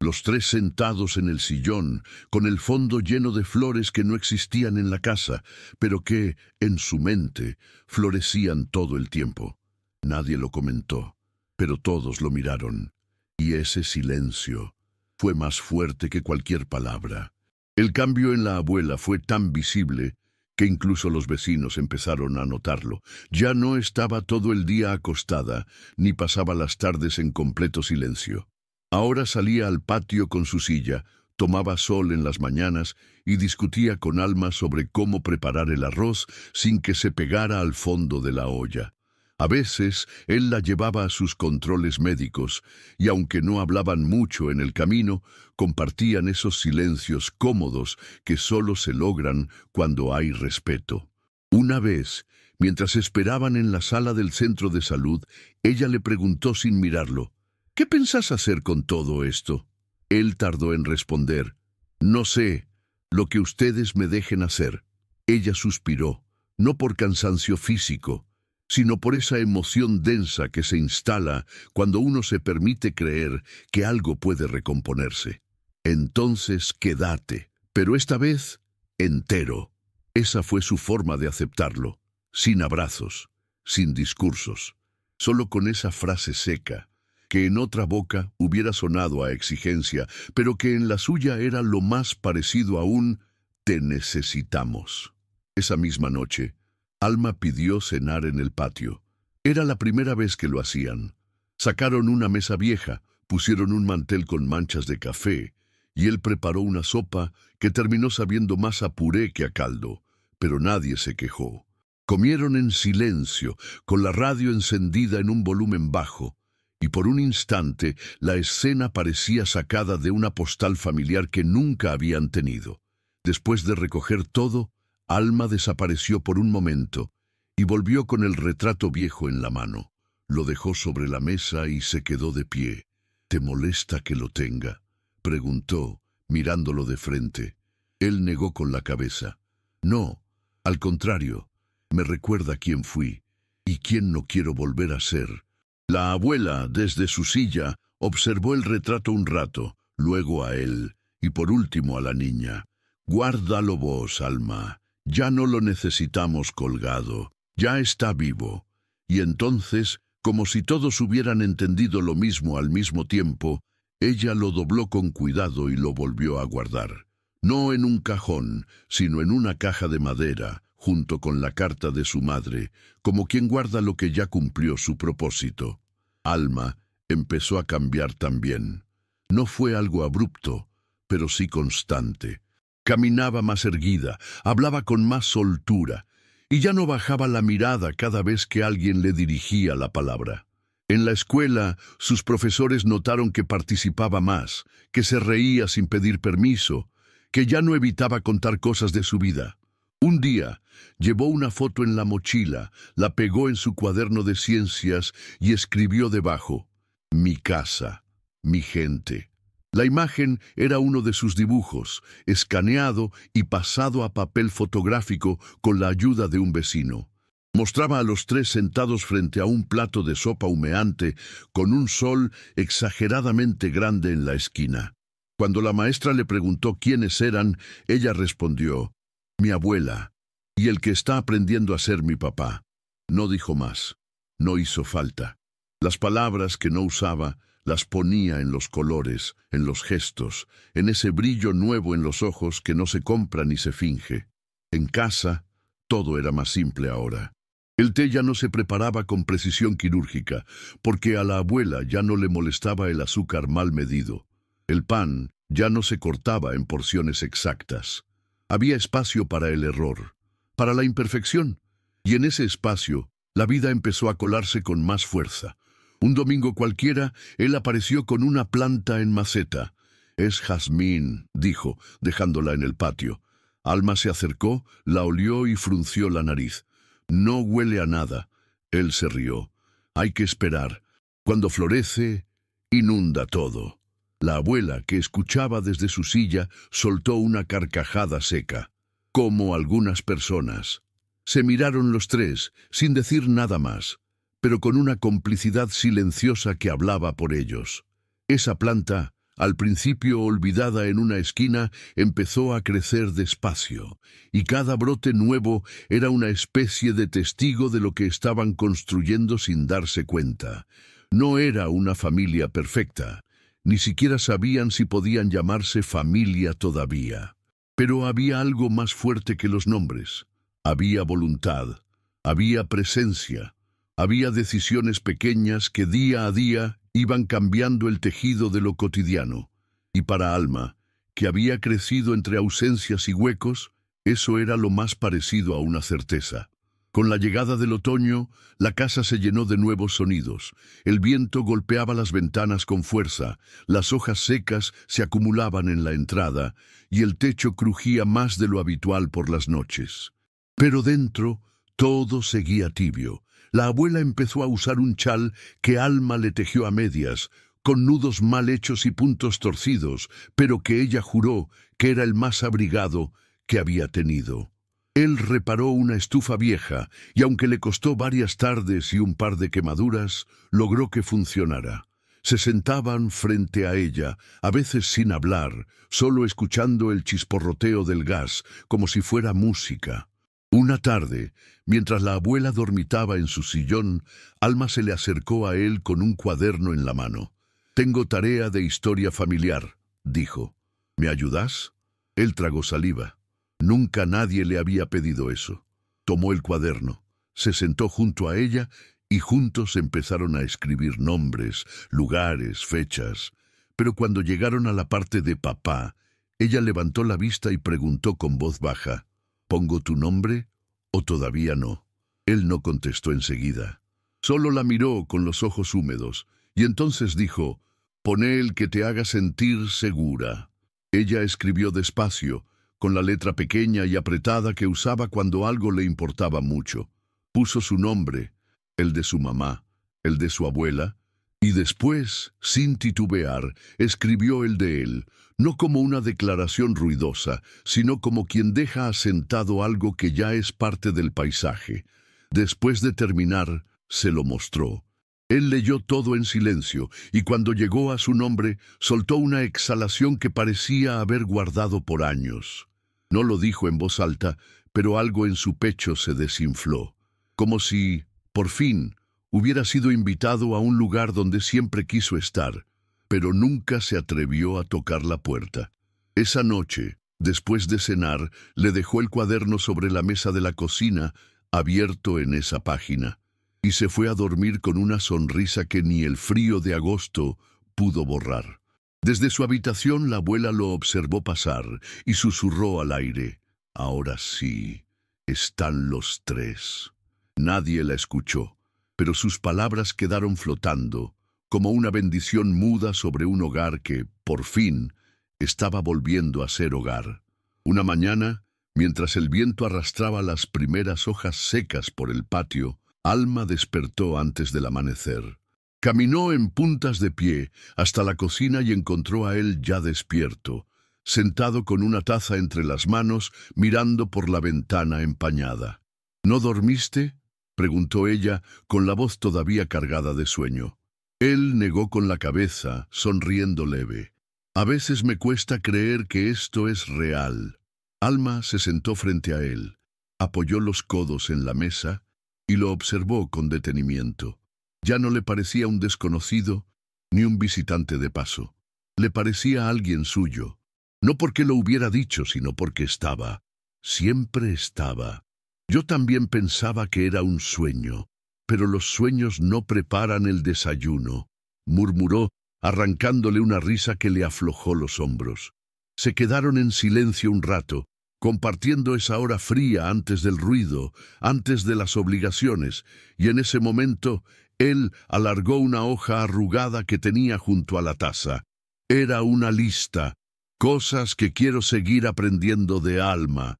Los tres sentados en el sillón, con el fondo lleno de flores que no existían en la casa, pero que, en su mente, florecían todo el tiempo. Nadie lo comentó, pero todos lo miraron. Y ese silencio fue más fuerte que cualquier palabra. El cambio en la abuela fue tan visible que incluso los vecinos empezaron a notarlo. Ya no estaba todo el día acostada, ni pasaba las tardes en completo silencio. Ahora salía al patio con su silla, tomaba sol en las mañanas y discutía con Alma sobre cómo preparar el arroz sin que se pegara al fondo de la olla. A veces él la llevaba a sus controles médicos y aunque no hablaban mucho en el camino, compartían esos silencios cómodos que solo se logran cuando hay respeto. Una vez, mientras esperaban en la sala del centro de salud, ella le preguntó sin mirarlo: «¿Qué pensás hacer con todo esto?». Él tardó en responder: No sé lo que ustedes me dejen hacer. Ella suspiró, no por cansancio físico, sino por esa emoción densa que se instala cuando uno se permite creer que algo puede recomponerse. Entonces quédate, pero esta vez entero. Esa fue su forma de aceptarlo, sin abrazos, sin discursos, solo con esa frase seca, que en otra boca hubiera sonado a exigencia, pero que en la suya era lo más parecido a un «te necesitamos». Esa misma noche, Alma pidió cenar en el patio. Era la primera vez que lo hacían. Sacaron una mesa vieja, pusieron un mantel con manchas de café, y él preparó una sopa que terminó sabiendo más a puré que a caldo, pero nadie se quejó. Comieron en silencio, con la radio encendida en un volumen bajo, y por un instante la escena parecía sacada de una postal familiar que nunca habían tenido. Después de recoger todo, Alma desapareció por un momento y volvió con el retrato viejo en la mano. Lo dejó sobre la mesa y se quedó de pie. «¿Te molesta que lo tenga?», preguntó, mirándolo de frente. Él negó con la cabeza. «No, al contrario, me recuerda quién fui y quién no quiero volver a ser». La abuela, desde su silla, observó el retrato un rato, luego a él y por último a la niña. «Guárdalo vos, Alma. Ya no lo necesitamos colgado, ya está vivo». Y entonces, como si todos hubieran entendido lo mismo al mismo tiempo, ella lo dobló con cuidado y lo volvió a guardar. No en un cajón, sino en una caja de madera, junto con la carta de su madre, como quien guarda lo que ya cumplió su propósito. Alma empezó a cambiar también. No fue algo abrupto, pero sí constante. Caminaba más erguida, hablaba con más soltura, y ya no bajaba la mirada cada vez que alguien le dirigía la palabra. En la escuela, sus profesores notaron que participaba más, que se reía sin pedir permiso, que ya no evitaba contar cosas de su vida. Un día, llevó una foto en la mochila, la pegó en su cuaderno de ciencias y escribió debajo: «Mi casa, mi gente». La imagen era uno de sus dibujos, escaneado y pasado a papel fotográfico con la ayuda de un vecino. Mostraba a los tres sentados frente a un plato de sopa humeante con un sol exageradamente grande en la esquina. Cuando la maestra le preguntó quiénes eran, ella respondió: «Mi abuela, y el que está aprendiendo a ser mi papá». No dijo más. No hizo falta. Las palabras que no usaba las ponía en los colores, en los gestos, en ese brillo nuevo en los ojos que no se compra ni se finge. En casa, todo era más simple ahora. El té ya no se preparaba con precisión quirúrgica, porque a la abuela ya no le molestaba el azúcar mal medido. El pan ya no se cortaba en porciones exactas. Había espacio para el error, para la imperfección, y en ese espacio la vida empezó a colarse con más fuerza. Un domingo cualquiera, él apareció con una planta en maceta. «Es jazmín», dijo, dejándola en el patio. Alma se acercó, la olió y frunció la nariz. «No huele a nada». Él se rió. «Hay que esperar. Cuando florece, inunda todo». La abuela, que escuchaba desde su silla, soltó una carcajada seca. Como algunas personas. Se miraron los tres, sin decir nada más, pero con una complicidad silenciosa que hablaba por ellos. Esa planta, al principio olvidada en una esquina, empezó a crecer despacio, y cada brote nuevo era una especie de testigo de lo que estaban construyendo sin darse cuenta. No era una familia perfecta, ni siquiera sabían si podían llamarse familia todavía. Pero había algo más fuerte que los nombres. Había voluntad, había presencia, había decisiones pequeñas que día a día iban cambiando el tejido de lo cotidiano. Y para Alma, que había crecido entre ausencias y huecos, eso era lo más parecido a una certeza. Con la llegada del otoño, la casa se llenó de nuevos sonidos. El viento golpeaba las ventanas con fuerza, las hojas secas se acumulaban en la entrada y el techo crujía más de lo habitual por las noches. Pero dentro, todo seguía tibio. La abuela empezó a usar un chal que Alma le tejió a medias, con nudos mal hechos y puntos torcidos, pero que ella juró que era el más abrigado que había tenido. Él reparó una estufa vieja y aunque le costó varias tardes y un par de quemaduras, logró que funcionara. Se sentaban frente a ella, a veces sin hablar, solo escuchando el chisporroteo del gas, como si fuera música. Una tarde, mientras la abuela dormitaba en su sillón, Alma se le acercó a él con un cuaderno en la mano. «Tengo tarea de historia familiar», dijo. «¿Me ayudas?» Él tragó saliva. Nunca nadie le había pedido eso. Tomó el cuaderno, se sentó junto a ella y juntos empezaron a escribir nombres, lugares, fechas. Pero cuando llegaron a la parte de papá, ella levantó la vista y preguntó con voz baja, «¿Pongo tu nombre o todavía no?» Él no contestó enseguida. Solo la miró con los ojos húmedos y entonces dijo, «Poné el que te haga sentir segura». Ella escribió despacio, con la letra pequeña y apretada que usaba cuando algo le importaba mucho. Puso su nombre, el de su mamá, el de su abuela, y después, sin titubear, escribió el de él, no como una declaración ruidosa, sino como quien deja asentado algo que ya es parte del paisaje. Después de terminar, se lo mostró. Él leyó todo en silencio, y cuando llegó a su nombre, soltó una exhalación que parecía haber guardado por años. No lo dijo en voz alta, pero algo en su pecho se desinfló, como si, por fin, hubiera sido invitado a un lugar donde siempre quiso estar, pero nunca se atrevió a tocar la puerta. Esa noche, después de cenar, le dejó el cuaderno sobre la mesa de la cocina, abierto en esa página, y se fue a dormir con una sonrisa que ni el frío de agosto pudo borrar. Desde su habitación la abuela lo observó pasar y susurró al aire, «Ahora sí, están los tres». Nadie la escuchó, pero sus palabras quedaron flotando, como una bendición muda sobre un hogar que, por fin, estaba volviendo a ser hogar. Una mañana, mientras el viento arrastraba las primeras hojas secas por el patio, Alma despertó antes del amanecer. Caminó en puntas de pie hasta la cocina y encontró a él ya despierto, sentado con una taza entre las manos, mirando por la ventana empañada. «¿No dormiste?», preguntó ella, con la voz todavía cargada de sueño. Él negó con la cabeza, sonriendo leve. «A veces me cuesta creer que esto es real». Alma se sentó frente a él, apoyó los codos en la mesa y lo observó con detenimiento. Ya no le parecía un desconocido ni un visitante de paso. Le parecía alguien suyo, no porque lo hubiera dicho, sino porque estaba. Siempre estaba. «Yo también pensaba que era un sueño, pero los sueños no preparan el desayuno», murmuró, arrancándole una risa que le aflojó los hombros. Se quedaron en silencio un rato, compartiendo esa hora fría antes del ruido, antes de las obligaciones, y en ese momento él alargó una hoja arrugada que tenía junto a la taza. Era una lista, cosas que quiero seguir aprendiendo de Alma.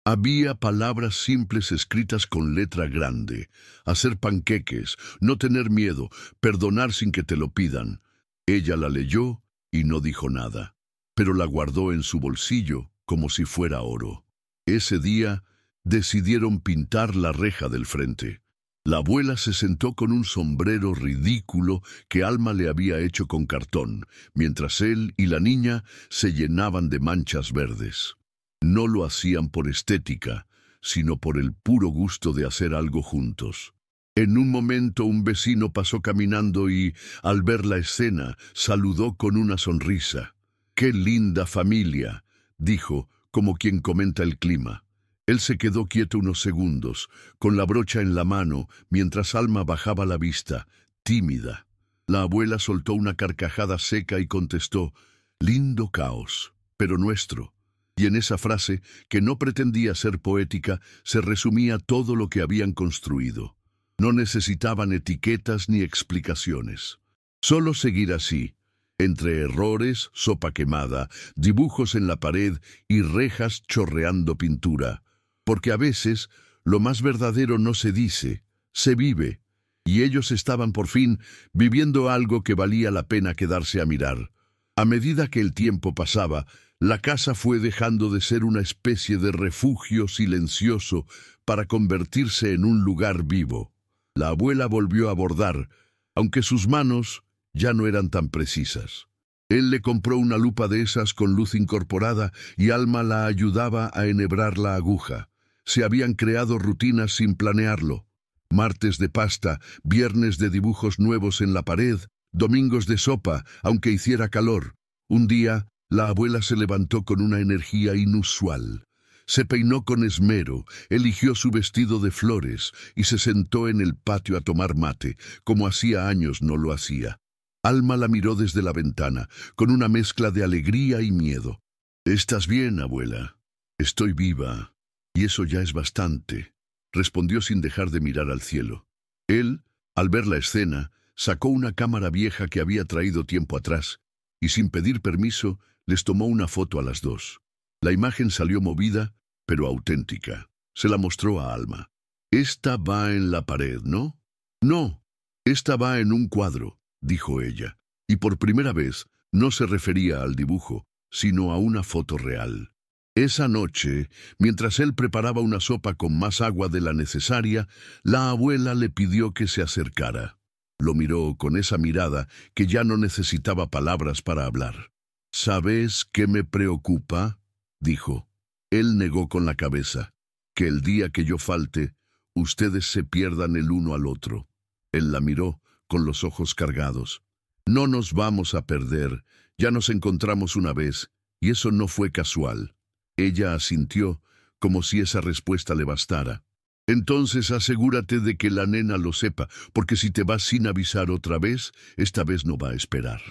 Había palabras simples escritas con letra grande: hacer panqueques, no tener miedo, perdonar sin que te lo pidan. Ella la leyó y no dijo nada, pero la guardó en su bolsillo como si fuera oro. Ese día decidieron pintar la reja del frente. La abuela se sentó con un sombrero ridículo que Alma le había hecho con cartón, mientras él y la niña se llenaban de manchas verdes. No lo hacían por estética, sino por el puro gusto de hacer algo juntos. En un momento un vecino pasó caminando y, al ver la escena, saludó con una sonrisa. «¡Qué linda familia!», dijo, como quien comenta el clima. Él se quedó quieto unos segundos, con la brocha en la mano, mientras Alma bajaba la vista, tímida. La abuela soltó una carcajada seca y contestó, «Lindo caos, pero nuestro». Y en esa frase, que no pretendía ser poética, se resumía todo lo que habían construido. No necesitaban etiquetas ni explicaciones. Solo seguir así, entre errores, sopa quemada, dibujos en la pared y rejas chorreando pintura. Porque a veces lo más verdadero no se dice, se vive. y ellos estaban por fin viviendo algo que valía la pena quedarse a mirar. A medida que el tiempo pasaba, la casa fue dejando de ser una especie de refugio silencioso para convertirse en un lugar vivo. La abuela volvió a bordar, aunque sus manos ya no eran tan precisas. Él le compró una lupa de esas con luz incorporada y Alma la ayudaba a enhebrar la aguja. Se habían creado rutinas sin planearlo. Martes de pasta, viernes de dibujos nuevos en la pared, domingos de sopa, aunque hiciera calor. Un día, la abuela se levantó con una energía inusual. Se peinó con esmero, eligió su vestido de flores y se sentó en el patio a tomar mate, como hacía años no lo hacía. Alma la miró desde la ventana, con una mezcla de alegría y miedo. «¿Estás bien, abuela?» «Estoy viva, y eso ya es bastante», respondió sin dejar de mirar al cielo. Él, al ver la escena, sacó una cámara vieja que había traído tiempo atrás, y sin pedir permiso, les tomó una foto a las dos. La imagen salió movida, pero auténtica. Se la mostró a Alma. «Esta va en la pared, ¿no?» «No, esta va en un cuadro», dijo ella, y por primera vez no se refería al dibujo, sino a una foto real. Esa noche, mientras él preparaba una sopa con más agua de la necesaria, la abuela le pidió que se acercara. Lo miró con esa mirada que ya no necesitaba palabras para hablar. «¿Sabes qué me preocupa?», dijo. Él negó con la cabeza. «Que el día que yo falte, ustedes se pierdan el uno al otro». Él la miró con los ojos cargados. «No nos vamos a perder, ya nos encontramos una vez, y eso no fue casual». Ella asintió, como si esa respuesta le bastara. «Entonces asegúrate de que la nena lo sepa, porque si te vas sin avisar otra vez, esta vez no va a esperar».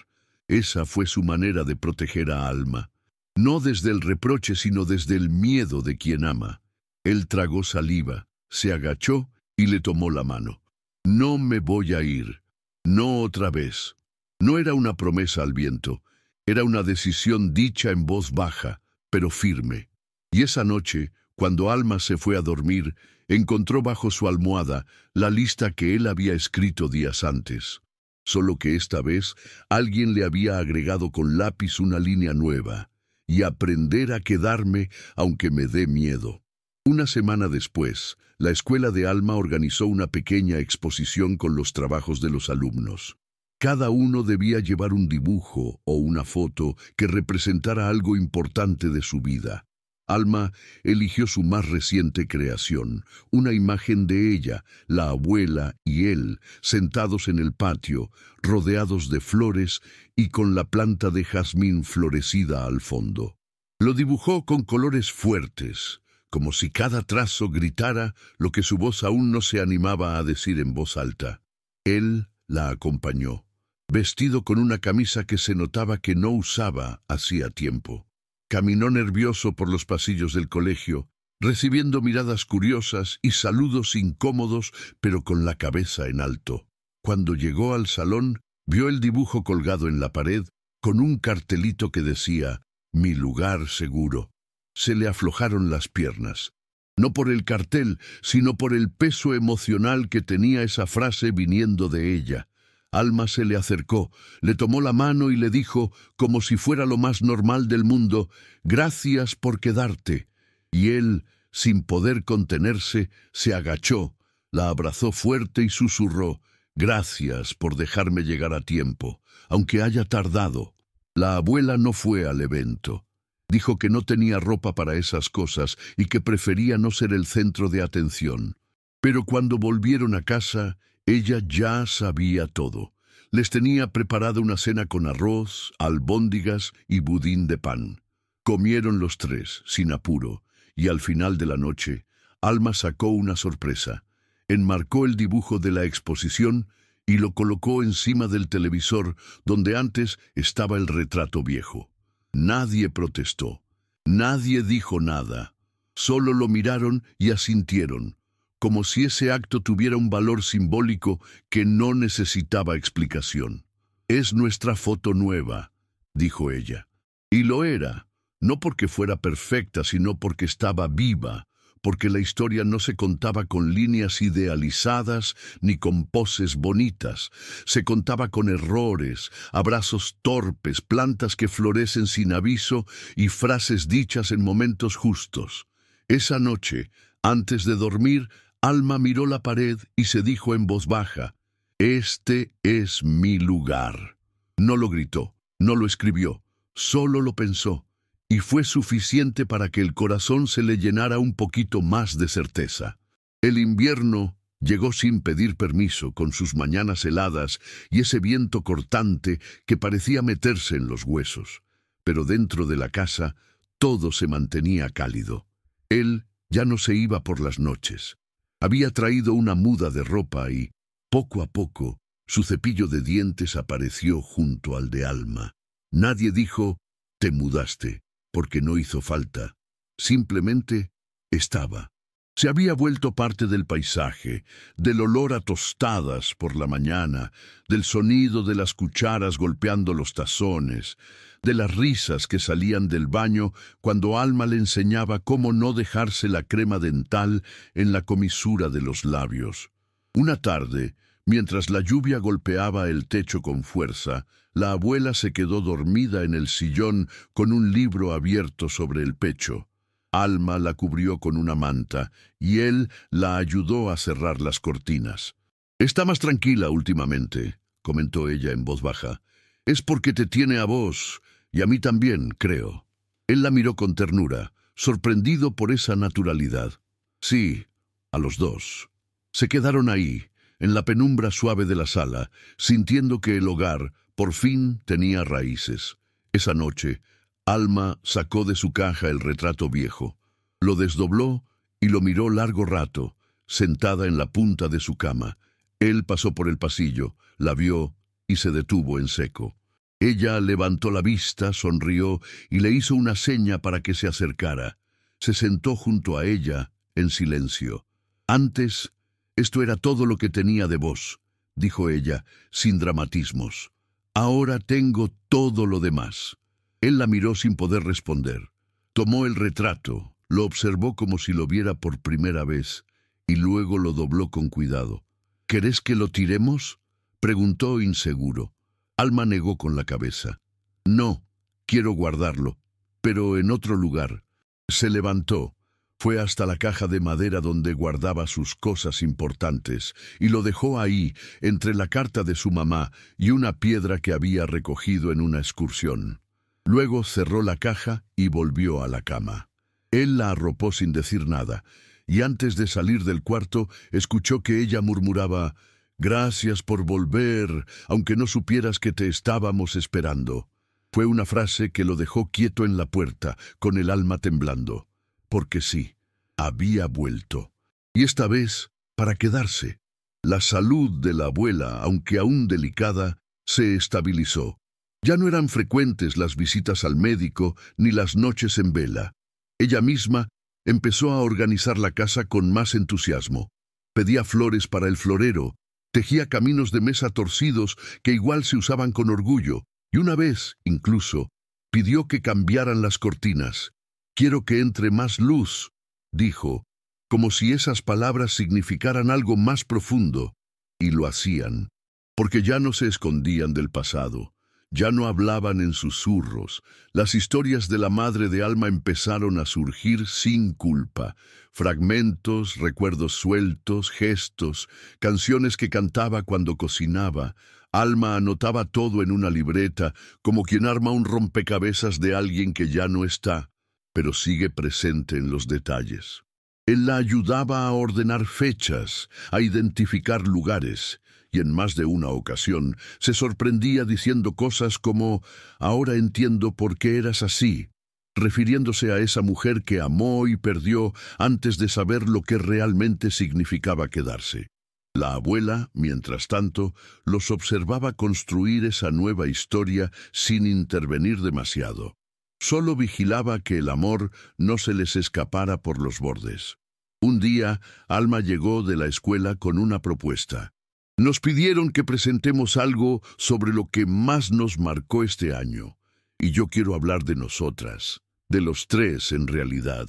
Esa fue su manera de proteger a Alma. No desde el reproche, sino desde el miedo de quien ama. Él tragó saliva, se agachó y le tomó la mano. «No me voy a ir. No otra vez». No era una promesa al viento, era una decisión dicha en voz baja, pero firme. Y esa noche, cuando Alma se fue a dormir, encontró bajo su almohada la lista que él había escrito días antes. Solo que esta vez alguien le había agregado con lápiz una línea nueva: «Y aprender a quedarme aunque me dé miedo». Una semana después, la escuela de Alma organizó una pequeña exposición con los trabajos de los alumnos. Cada uno debía llevar un dibujo o una foto que representara algo importante de su vida. Alma eligió su más reciente creación, una imagen de ella, la abuela y él, sentados en el patio, rodeados de flores y con la planta de jazmín florecida al fondo. Lo dibujó con colores fuertes, como si cada trazo gritara lo que su voz aún no se animaba a decir en voz alta. Él la acompañó, vestido con una camisa que se notaba que no usaba hacía tiempo. Caminó nervioso por los pasillos del colegio, recibiendo miradas curiosas y saludos incómodos, pero con la cabeza en alto. Cuando llegó al salón, vio el dibujo colgado en la pared, con un cartelito que decía: «Mi lugar seguro». Se le aflojaron las piernas. No por el cartel, sino por el peso emocional que tenía esa frase viniendo de ella. Alma se le acercó, le tomó la mano y le dijo, como si fuera lo más normal del mundo: «Gracias por quedarte». Y él, sin poder contenerse, se agachó, la abrazó fuerte y susurró: «Gracias por dejarme llegar a tiempo, aunque haya tardado». La abuela no fue al evento. Dijo que no tenía ropa para esas cosas y que prefería no ser el centro de atención. Pero cuando volvieron a casa, ella ya sabía todo. Les tenía preparada una cena con arroz, albóndigas y budín de pan. Comieron los tres, sin apuro, y al final de la noche, Alma sacó una sorpresa. Enmarcó el dibujo de la exposición y lo colocó encima del televisor, donde antes estaba el retrato viejo. Nadie protestó, nadie dijo nada, solo lo miraron y asintieron, como si ese acto tuviera un valor simbólico que no necesitaba explicación. «Es nuestra foto nueva», dijo ella. Y lo era, no porque fuera perfecta, sino porque estaba viva, porque la historia no se contaba con líneas idealizadas ni con poses bonitas. Se contaba con errores, abrazos torpes, plantas que florecen sin aviso y frases dichas en momentos justos. Esa noche, antes de dormir, Alma miró la pared y se dijo en voz baja: «Este es mi lugar». No lo gritó, no lo escribió, solo lo pensó. Y fue suficiente para que el corazón se le llenara un poquito más de certeza. El invierno llegó sin pedir permiso, con sus mañanas heladas y ese viento cortante que parecía meterse en los huesos. Pero dentro de la casa todo se mantenía cálido. Él ya no se iba por las noches. Había traído una muda de ropa y, poco a poco, su cepillo de dientes apareció junto al de Alma. Nadie dijo: «Te mudaste», porque no hizo falta. Simplemente estaba. Se había vuelto parte del paisaje, del olor a tostadas por la mañana, del sonido de las cucharas golpeando los tazones, de las risas que salían del baño cuando Alma le enseñaba cómo no dejarse la crema dental en la comisura de los labios. Una tarde, mientras la lluvia golpeaba el techo con fuerza, la abuela se quedó dormida en el sillón con un libro abierto sobre el pecho. Alma la cubrió con una manta y él la ayudó a cerrar las cortinas. «Está más tranquila últimamente», comentó ella en voz baja. «Es porque te tiene a vos, y a mí también, creo». Él la miró con ternura, sorprendido por esa naturalidad. Sí, a los dos. Se quedaron ahí, en la penumbra suave de la sala, sintiendo que el hogar, por fin, tenía raíces. Esa noche, Alma sacó de su caja el retrato viejo, lo desdobló y lo miró largo rato, sentada en la punta de su cama. Él pasó por el pasillo, la vio y se detuvo en seco. Ella levantó la vista, sonrió y le hizo una seña para que se acercara. Se sentó junto a ella, en silencio. «Antes, esto era todo lo que tenía de vos», dijo ella, sin dramatismos. «Ahora tengo todo lo demás». Él la miró sin poder responder. Tomó el retrato, lo observó como si lo viera por primera vez, y luego lo dobló con cuidado. «¿Querés que lo tiremos?», preguntó inseguro. Alma negó con la cabeza. «No, quiero guardarlo, pero en otro lugar». Se levantó, fue hasta la caja de madera donde guardaba sus cosas importantes, y lo dejó ahí, entre la carta de su mamá y una piedra que había recogido en una excursión. Luego cerró la caja y volvió a la cama. Él la arropó sin decir nada, y antes de salir del cuarto, escuchó que ella murmuraba: «Gracias por volver, aunque no supieras que te estábamos esperando». Fue una frase que lo dejó quieto en la puerta, con el alma temblando. Porque sí, había vuelto. Y esta vez, para quedarse. La salud de la abuela, aunque aún delicada, se estabilizó. Ya no eran frecuentes las visitas al médico ni las noches en vela. Ella misma empezó a organizar la casa con más entusiasmo. Pedía flores para el florero, tejía caminos de mesa torcidos que igual se usaban con orgullo, y una vez, incluso, pidió que cambiaran las cortinas. «Quiero que entre más luz», dijo, como si esas palabras significaran algo más profundo, y lo hacían, porque ya no se escondían del pasado. Ya no hablaban en susurros. Las historias de la madre de Alma empezaron a surgir sin culpa. Fragmentos, recuerdos sueltos, gestos, canciones que cantaba cuando cocinaba. Alma anotaba todo en una libreta, como quien arma un rompecabezas de alguien que ya no está, pero sigue presente en los detalles. Él la ayudaba a ordenar fechas, a identificar lugares, y en más de una ocasión se sorprendía diciendo cosas como «Ahora entiendo por qué eras así», refiriéndose a esa mujer que amó y perdió antes de saber lo que realmente significaba quedarse. La abuela, mientras tanto, los observaba construir esa nueva historia sin intervenir demasiado. Solo vigilaba que el amor no se les escapara por los bordes. Un día, Alma llegó de la escuela con una propuesta. «Nos pidieron que presentemos algo sobre lo que más nos marcó este año. Y yo quiero hablar de nosotras, de los tres en realidad.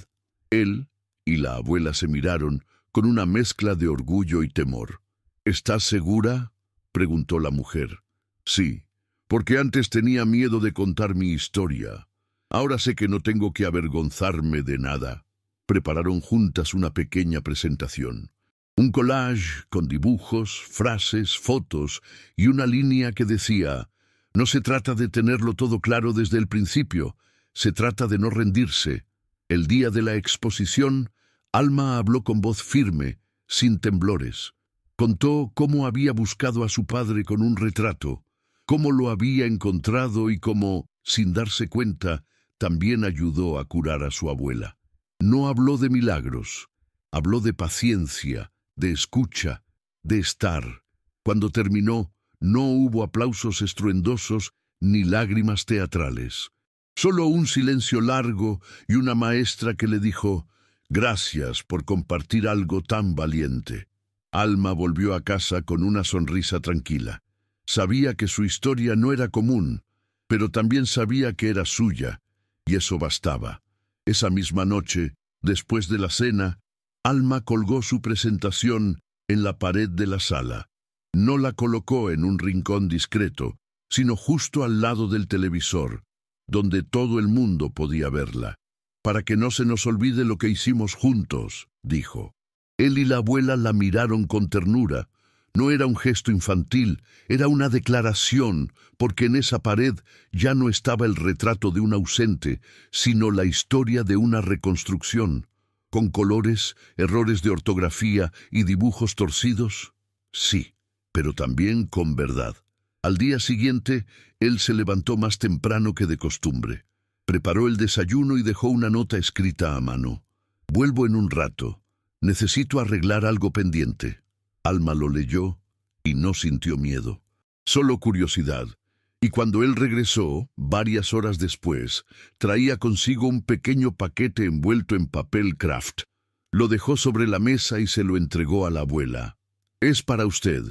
Él y la abuela se miraron con una mezcla de orgullo y temor. ¿Estás segura?, preguntó la mujer. Sí, porque antes tenía miedo de contar mi historia. Ahora sé que no tengo que avergonzarme de nada. Prepararon juntas una pequeña presentación. Un collage con dibujos, frases, fotos y una línea que decía: no se trata de tenerlo todo claro desde el principio, se trata de no rendirse. El día de la exposición, Alma habló con voz firme, sin temblores. Contó cómo había buscado a su padre con un retrato, cómo lo había encontrado y cómo, sin darse cuenta, también ayudó a curar a su abuela. No habló de milagros, habló de paciencia, de escucha, de estar. Cuando terminó, no hubo aplausos estruendosos ni lágrimas teatrales. Solo un silencio largo y una maestra que le dijo: «Gracias por compartir algo tan valiente». Alma volvió a casa con una sonrisa tranquila. Sabía que su historia no era común, pero también sabía que era suya, y eso bastaba. Esa misma noche, después de la cena, Alma colgó su presentación en la pared de la sala. No la colocó en un rincón discreto, sino justo al lado del televisor, donde todo el mundo podía verla. «Para que no se nos olvide lo que hicimos juntos», dijo. Él y la abuela la miraron con ternura. No era un gesto infantil, era una declaración, porque en esa pared ya no estaba el retrato de un ausente, sino la historia de una reconstrucción, con colores, errores de ortografía y dibujos torcidos. Sí, pero también con verdad. Al día siguiente, él se levantó más temprano que de costumbre. Preparó el desayuno y dejó una nota escrita a mano. «Vuelvo en un rato. Necesito arreglar algo pendiente». Alma lo leyó y no sintió miedo, solo curiosidad. Y cuando él regresó, varias horas después, traía consigo un pequeño paquete envuelto en papel craft. Lo dejó sobre la mesa y se lo entregó a la abuela. «Es para usted».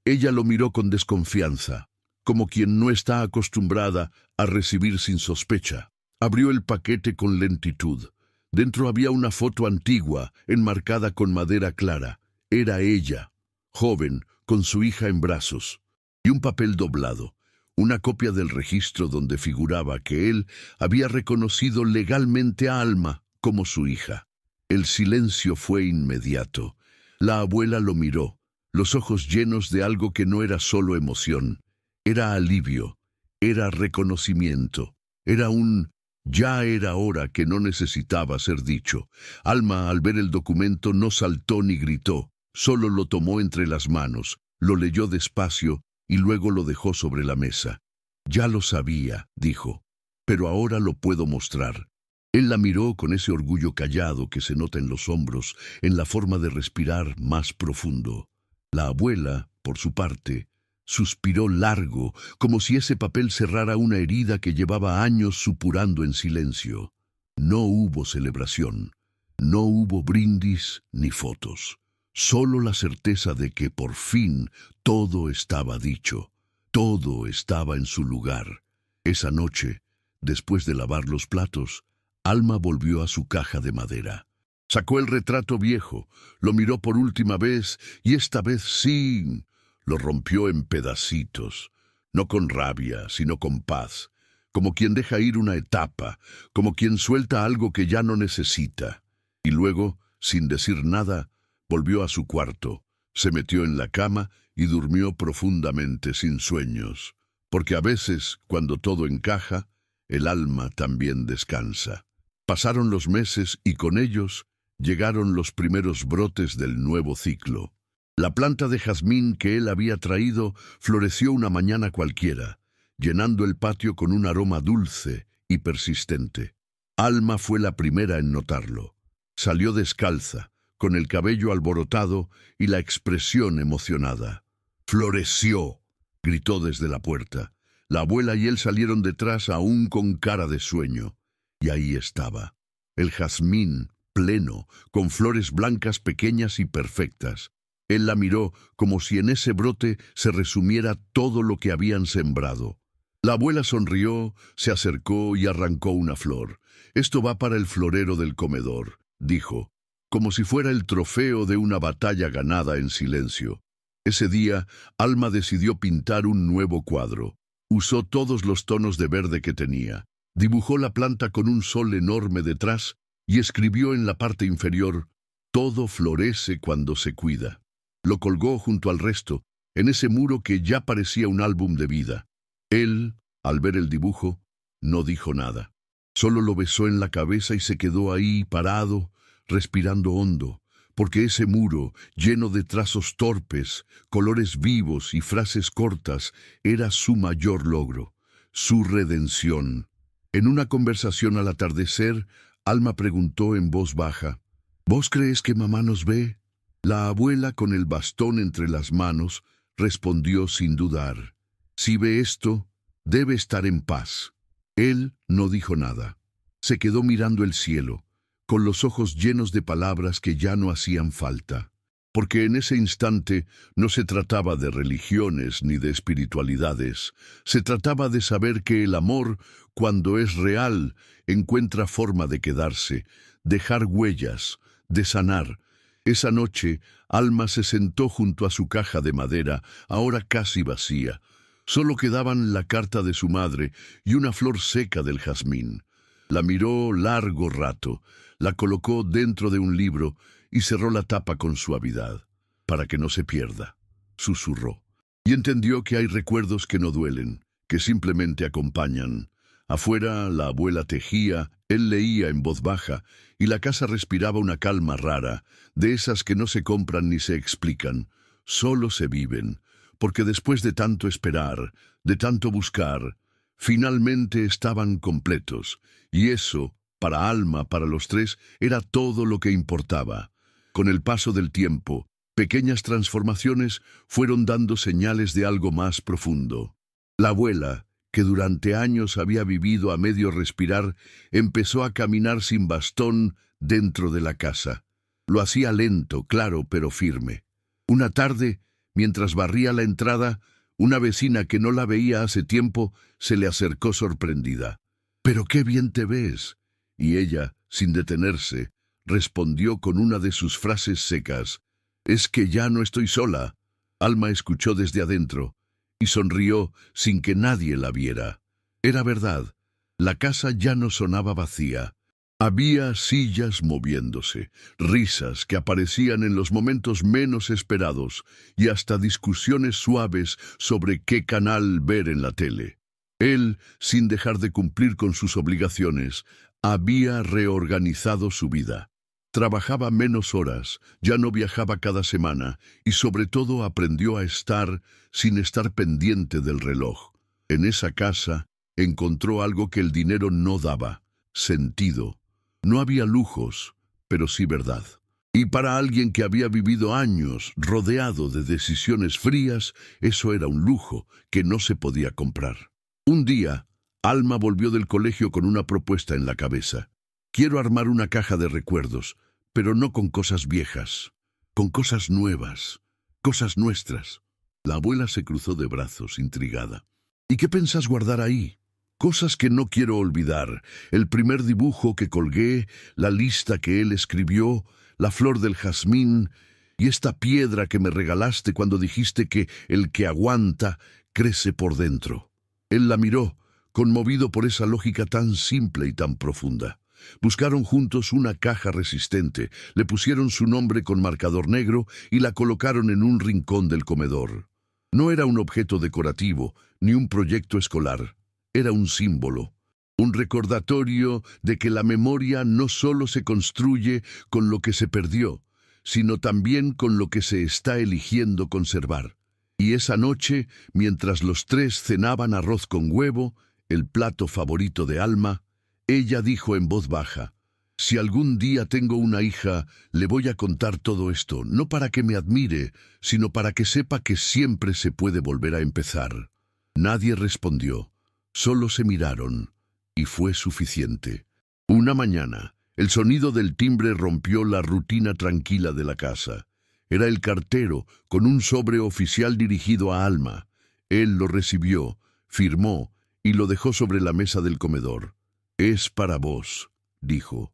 Ella lo miró con desconfianza, como quien no está acostumbrada a recibir sin sospecha. Abrió el paquete con lentitud. Dentro había una foto antigua, enmarcada con madera clara. Era ella, joven, con su hija en brazos, y un papel doblado, una copia del registro donde figuraba que él había reconocido legalmente a Alma como su hija. El silencio fue inmediato. La abuela lo miró, los ojos llenos de algo que no era solo emoción, era alivio, era reconocimiento, era un «ya era hora» que no necesitaba ser dicho. Alma, al ver el documento, no saltó ni gritó. Solo lo tomó entre las manos, lo leyó despacio y luego lo dejó sobre la mesa. «Ya lo sabía», dijo, «pero ahora lo puedo mostrar». Él la miró con ese orgullo callado que se nota en los hombros, en la forma de respirar más profundo. La abuela, por su parte, suspiró largo, como si ese papel cerrara una herida que llevaba años supurando en silencio. No hubo celebración, no hubo brindis ni fotos. Solo la certeza de que por fin todo estaba dicho, todo estaba en su lugar. Esa noche, después de lavar los platos, Alma volvió a su caja de madera. Sacó el retrato viejo, lo miró por última vez y esta vez sí, lo rompió en pedacitos, no con rabia, sino con paz, como quien deja ir una etapa, como quien suelta algo que ya no necesita. Y luego, sin decir nada, volvió a su cuarto, se metió en la cama y durmió profundamente sin sueños, porque a veces, cuando todo encaja, el alma también descansa. Pasaron los meses y con ellos llegaron los primeros brotes del nuevo ciclo. La planta de jazmín que él había traído floreció una mañana cualquiera, llenando el patio con un aroma dulce y persistente. Alma fue la primera en notarlo. Salió descalza, con el cabello alborotado y la expresión emocionada. «¡Floreció!», gritó desde la puerta. La abuela y él salieron detrás aún con cara de sueño. Y ahí estaba, el jazmín pleno, con flores blancas pequeñas y perfectas. Él la miró como si en ese brote se resumiera todo lo que habían sembrado. La abuela sonrió, se acercó y arrancó una flor. «Esto va para el florero del comedor», dijo. como si fuera el trofeo de una batalla ganada en silencio. Ese día, Alma decidió pintar un nuevo cuadro. Usó todos los tonos de verde que tenía. Dibujó la planta con un sol enorme detrás y escribió en la parte inferior: «Todo florece cuando se cuida». Lo colgó junto al resto, en ese muro que ya parecía un álbum de vida. Él, al ver el dibujo, no dijo nada. Solo lo besó en la cabeza y se quedó ahí parado, respirando hondo, porque ese muro, lleno de trazos torpes, colores vivos y frases cortas, era su mayor logro, su redención. En una conversación al atardecer, Alma preguntó en voz baja: «¿Vos crees que mamá nos ve?». La abuela, con el bastón entre las manos, respondió sin dudar: «Si ve esto, debe estar en paz». Él no dijo nada. Se quedó mirando el cielo, con los ojos llenos de palabras que ya no hacían falta. Porque en ese instante no se trataba de religiones ni de espiritualidades. Se trataba de saber que el amor, cuando es real, encuentra forma de quedarse, dejar huellas, de sanar. Esa noche, Alma se sentó junto a su caja de madera, ahora casi vacía. Solo quedaban la carta de su madre y una flor seca del jazmín. La miró largo rato, la colocó dentro de un libro y cerró la tapa con suavidad, para que no se pierda. Susurró. Y entendió que hay recuerdos que no duelen, que simplemente acompañan. Afuera, la abuela tejía, él leía en voz baja, y la casa respiraba una calma rara, de esas que no se compran ni se explican, solo se viven. Porque después de tanto esperar, de tanto buscar, finalmente estaban completos, y eso, para Alma, para los tres, era todo lo que importaba. Con el paso del tiempo, pequeñas transformaciones fueron dando señales de algo más profundo. La abuela, que durante años había vivido a medio respirar, empezó a caminar sin bastón dentro de la casa. Lo hacía lento, claro, pero firme. Una tarde, mientras barría la entrada, una vecina que no la veía hace tiempo se le acercó sorprendida. «¡Pero qué bien te ves!». Y ella, sin detenerse, respondió con una de sus frases secas: «Es que ya no estoy sola». Alma escuchó desde adentro y sonrió sin que nadie la viera. Era verdad, la casa ya no sonaba vacía. Había sillas moviéndose, risas que aparecían en los momentos menos esperados y hasta discusiones suaves sobre qué canal ver en la tele. Él, sin dejar de cumplir con sus obligaciones, había reorganizado su vida. Trabajaba menos horas, ya no viajaba cada semana y sobre todo aprendió a estar sin estar pendiente del reloj. En esa casa encontró algo que el dinero no daba: sentido. No había lujos, pero sí verdad. Y para alguien que había vivido años rodeado de decisiones frías, eso era un lujo que no se podía comprar. Un día, Alma volvió del colegio con una propuesta en la cabeza. «Quiero armar una caja de recuerdos, pero no con cosas viejas, con cosas nuevas, cosas nuestras». La abuela se cruzó de brazos, intrigada. «¿Y qué pensás guardar ahí?». «Cosas que no quiero olvidar, el primer dibujo que colgué, la lista que él escribió, la flor del jazmín y esta piedra que me regalaste cuando dijiste que el que aguanta crece por dentro». Él la miró, conmovido por esa lógica tan simple y tan profunda. Buscaron juntos una caja resistente, le pusieron su nombre con marcador negro y la colocaron en un rincón del comedor. No era un objeto decorativo, ni un proyecto escolar. Era un símbolo, un recordatorio de que la memoria no solo se construye con lo que se perdió, sino también con lo que se está eligiendo conservar. Y esa noche, mientras los tres cenaban arroz con huevo, el plato favorito de Alma, ella dijo en voz baja: «Si algún día tengo una hija, le voy a contar todo esto, no para que me admire, sino para que sepa que siempre se puede volver a empezar». Nadie respondió. Solo se miraron, y fue suficiente. Una mañana, el sonido del timbre rompió la rutina tranquila de la casa. Era el cartero, con un sobre oficial dirigido a Alma. Él lo recibió, firmó, y lo dejó sobre la mesa del comedor. «Es para vos», dijo.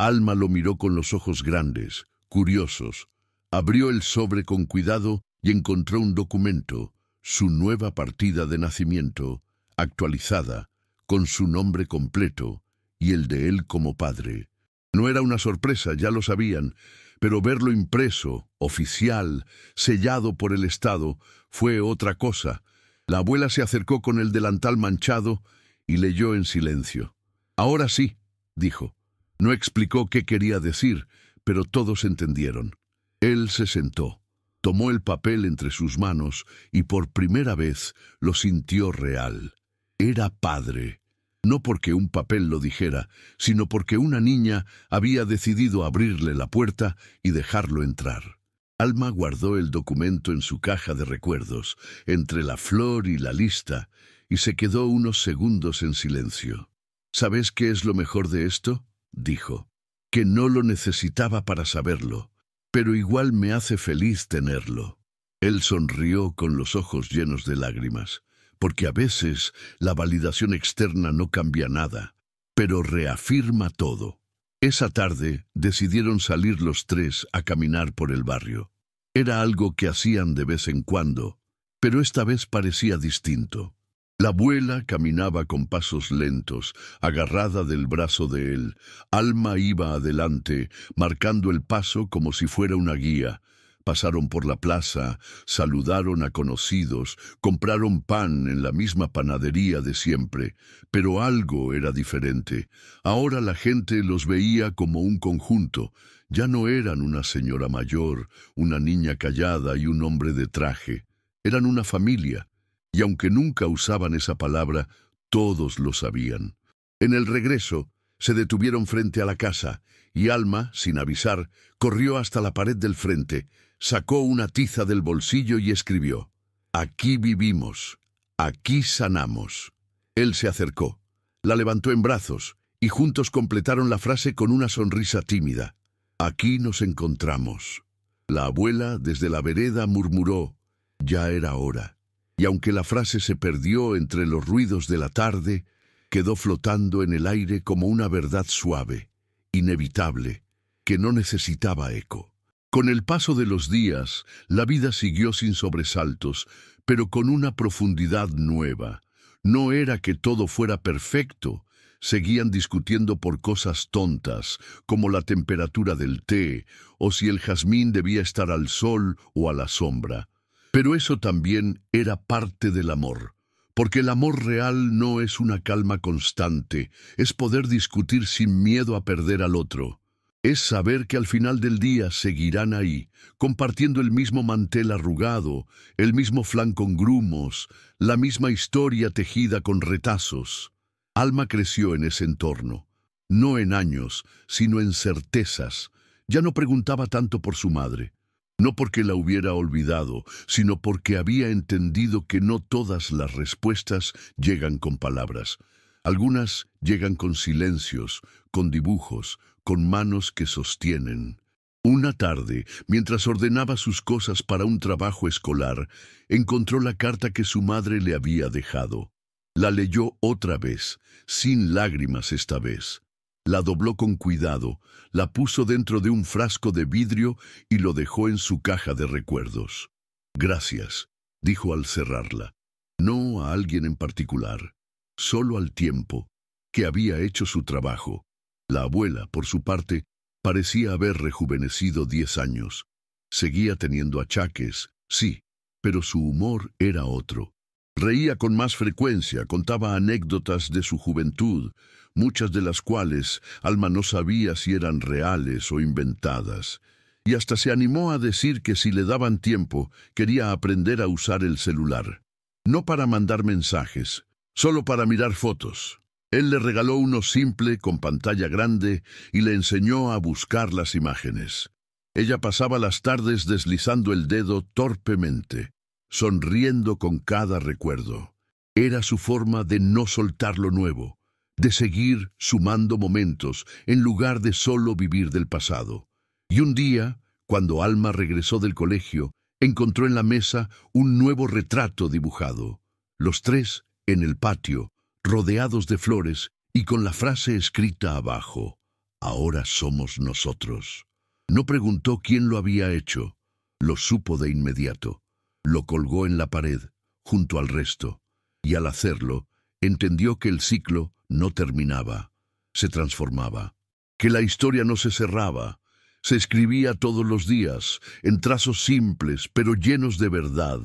Alma lo miró con los ojos grandes, curiosos. Abrió el sobre con cuidado y encontró un documento, su nueva partida de nacimiento, actualizada, con su nombre completo y el de él como padre. No era una sorpresa, ya lo sabían, pero verlo impreso, oficial, sellado por el Estado, fue otra cosa. La abuela se acercó con el delantal manchado y leyó en silencio. «Ahora sí», dijo. No explicó qué quería decir, pero todos entendieron. Él se sentó, tomó el papel entre sus manos y por primera vez lo sintió real. Era padre, no porque un papel lo dijera, sino porque una niña había decidido abrirle la puerta y dejarlo entrar. Alma guardó el documento en su caja de recuerdos, entre la flor y la lista, y se quedó unos segundos en silencio. «¿Sabes qué es lo mejor de esto?», dijo. «Que no lo necesitaba para saberlo, pero igual me hace feliz tenerlo». Él sonrió con los ojos llenos de lágrimas, porque a veces la validación externa no cambia nada, pero reafirma todo. Esa tarde decidieron salir los tres a caminar por el barrio. Era algo que hacían de vez en cuando, pero esta vez parecía distinto. La abuela caminaba con pasos lentos, agarrada del brazo de él. Alma iba adelante, marcando el paso como si fuera una guía. Pasaron por la plaza, saludaron a conocidos, compraron pan en la misma panadería de siempre. Pero algo era diferente. Ahora la gente los veía como un conjunto. Ya no eran una señora mayor, una niña callada y un hombre de traje. Eran una familia. Y aunque nunca usaban esa palabra, todos lo sabían. En el regreso, se detuvieron frente a la casa, y Alma, sin avisar, corrió hasta la pared del frente, sacó una tiza del bolsillo y escribió: «Aquí vivimos, aquí sanamos». Él se acercó, la levantó en brazos, y juntos completaron la frase con una sonrisa tímida. «Aquí nos encontramos». La abuela, desde la vereda, murmuró: «Ya era hora». Y aunque la frase se perdió entre los ruidos de la tarde, quedó flotando en el aire como una verdad suave, inevitable, que no necesitaba eco. Con el paso de los días, la vida siguió sin sobresaltos, pero con una profundidad nueva. No era que todo fuera perfecto. Seguían discutiendo por cosas tontas, como la temperatura del té, o si el jazmín debía estar al sol o a la sombra. Pero eso también era parte del amor, porque el amor real no es una calma constante, es poder discutir sin miedo a perder al otro. Es saber que al final del día seguirán ahí, compartiendo el mismo mantel arrugado, el mismo flan con grumos, la misma historia tejida con retazos. Alma creció en ese entorno, no en años, sino en certezas. Ya no preguntaba tanto por su madre. No porque la hubiera olvidado, sino porque había entendido que no todas las respuestas llegan con palabras. Algunas llegan con silencios, con dibujos, con manos que sostienen. Una tarde, mientras ordenaba sus cosas para un trabajo escolar, encontró la carta que su madre le había dejado. La leyó otra vez, sin lágrimas esta vez. La dobló con cuidado, la puso dentro de un frasco de vidrio y lo dejó en su caja de recuerdos. «Gracias», dijo al cerrarla. No a alguien en particular, solo al tiempo, que había hecho su trabajo. La abuela, por su parte, parecía haber rejuvenecido 10 años. Seguía teniendo achaques, sí, pero su humor era otro. Reía con más frecuencia, contaba anécdotas de su juventud, muchas de las cuales Alma no sabía si eran reales o inventadas, y hasta se animó a decir que si le daban tiempo, quería aprender a usar el celular. No para mandar mensajes, solo para mirar fotos. Él le regaló uno simple, con pantalla grande, y le enseñó a buscar las imágenes. Ella pasaba las tardes deslizando el dedo torpemente, sonriendo con cada recuerdo. Era su forma de no soltar lo nuevo, de seguir sumando momentos en lugar de solo vivir del pasado. Y un día, cuando Alma regresó del colegio, encontró en la mesa un nuevo retrato dibujado. Los tres en el patio, rodeados de flores y con la frase escrita abajo: Ahora somos nosotros. No preguntó quién lo había hecho. Lo supo de inmediato. Lo colgó en la pared, junto al resto, y al hacerlo, entendió que el ciclo no terminaba, se transformaba, que la historia no se cerraba, se escribía todos los días, en trazos simples, pero llenos de verdad.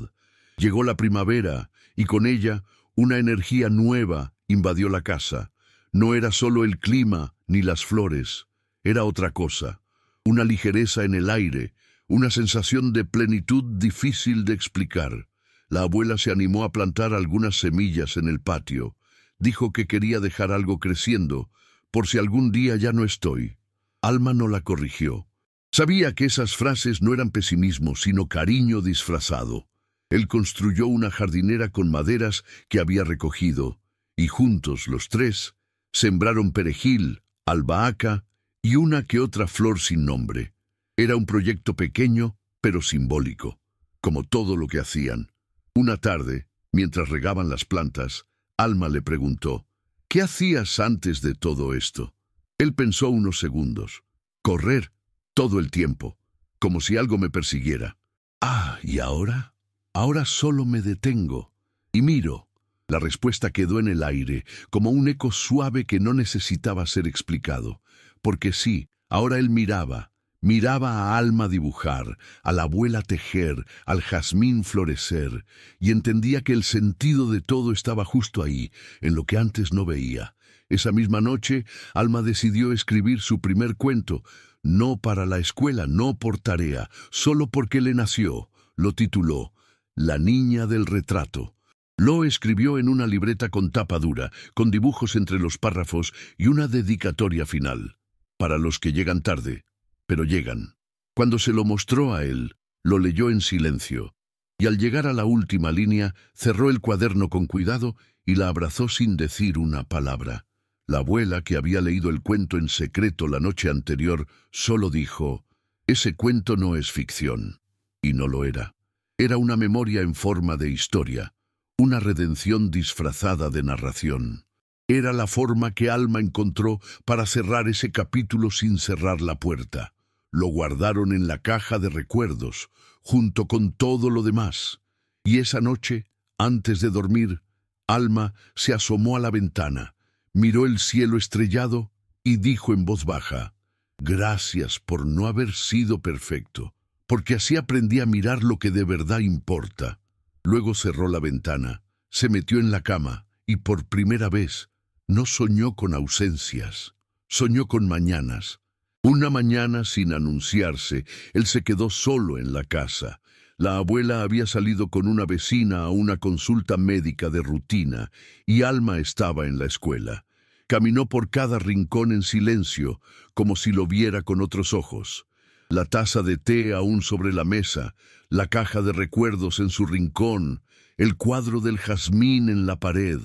Llegó la primavera, y con ella una energía nueva invadió la casa. No era solo el clima ni las flores, era otra cosa, una ligereza en el aire, una sensación de plenitud difícil de explicar. La abuela se animó a plantar algunas semillas en el patio. Dijo que quería dejar algo creciendo, por si algún día ya no estoy. Alma no la corrigió. Sabía que esas frases no eran pesimismo, sino cariño disfrazado. Él construyó una jardinera con maderas que había recogido, y juntos los tres sembraron perejil, albahaca y una que otra flor sin nombre. Era un proyecto pequeño, pero simbólico, como todo lo que hacían. Una tarde, mientras regaban las plantas, Alma le preguntó, ¿qué hacías antes de todo esto? Él pensó unos segundos. Correr, todo el tiempo, como si algo me persiguiera. Ah, ¿y ahora? Ahora solo me detengo y miro. La respuesta quedó en el aire, como un eco suave que no necesitaba ser explicado. Porque sí, ahora él miraba a Alma dibujar, a la abuela tejer, al jazmín florecer, y entendía que el sentido de todo estaba justo ahí, en lo que antes no veía. Esa misma noche, Alma decidió escribir su primer cuento, no para la escuela, no por tarea, solo porque le nació. Lo tituló La niña del retrato. Lo escribió en una libreta con tapa dura, con dibujos entre los párrafos y una dedicatoria final. Para los que llegan tarde, pero llegan. Cuando se lo mostró a él, lo leyó en silencio, y al llegar a la última línea, cerró el cuaderno con cuidado y la abrazó sin decir una palabra. La abuela, que había leído el cuento en secreto la noche anterior, solo dijo, «Ese cuento no es ficción». Y no lo era. Era una memoria en forma de historia, una redención disfrazada de narración. Era la forma que Alma encontró para cerrar ese capítulo sin cerrar la puerta. Lo guardaron en la caja de recuerdos, junto con todo lo demás. Y esa noche, antes de dormir, Alma se asomó a la ventana, miró el cielo estrellado y dijo en voz baja, «Gracias por no haber sido perfecto, porque así aprendí a mirar lo que de verdad importa». Luego cerró la ventana, se metió en la cama y por primera vez no soñó con ausencias, soñó con mañanas. Una mañana, sin anunciarse, él se quedó solo en la casa. La abuela había salido con una vecina a una consulta médica de rutina y Alma estaba en la escuela. Caminó por cada rincón en silencio, como si lo viera con otros ojos. La taza de té aún sobre la mesa, la caja de recuerdos en su rincón, el cuadro del jazmín en la pared.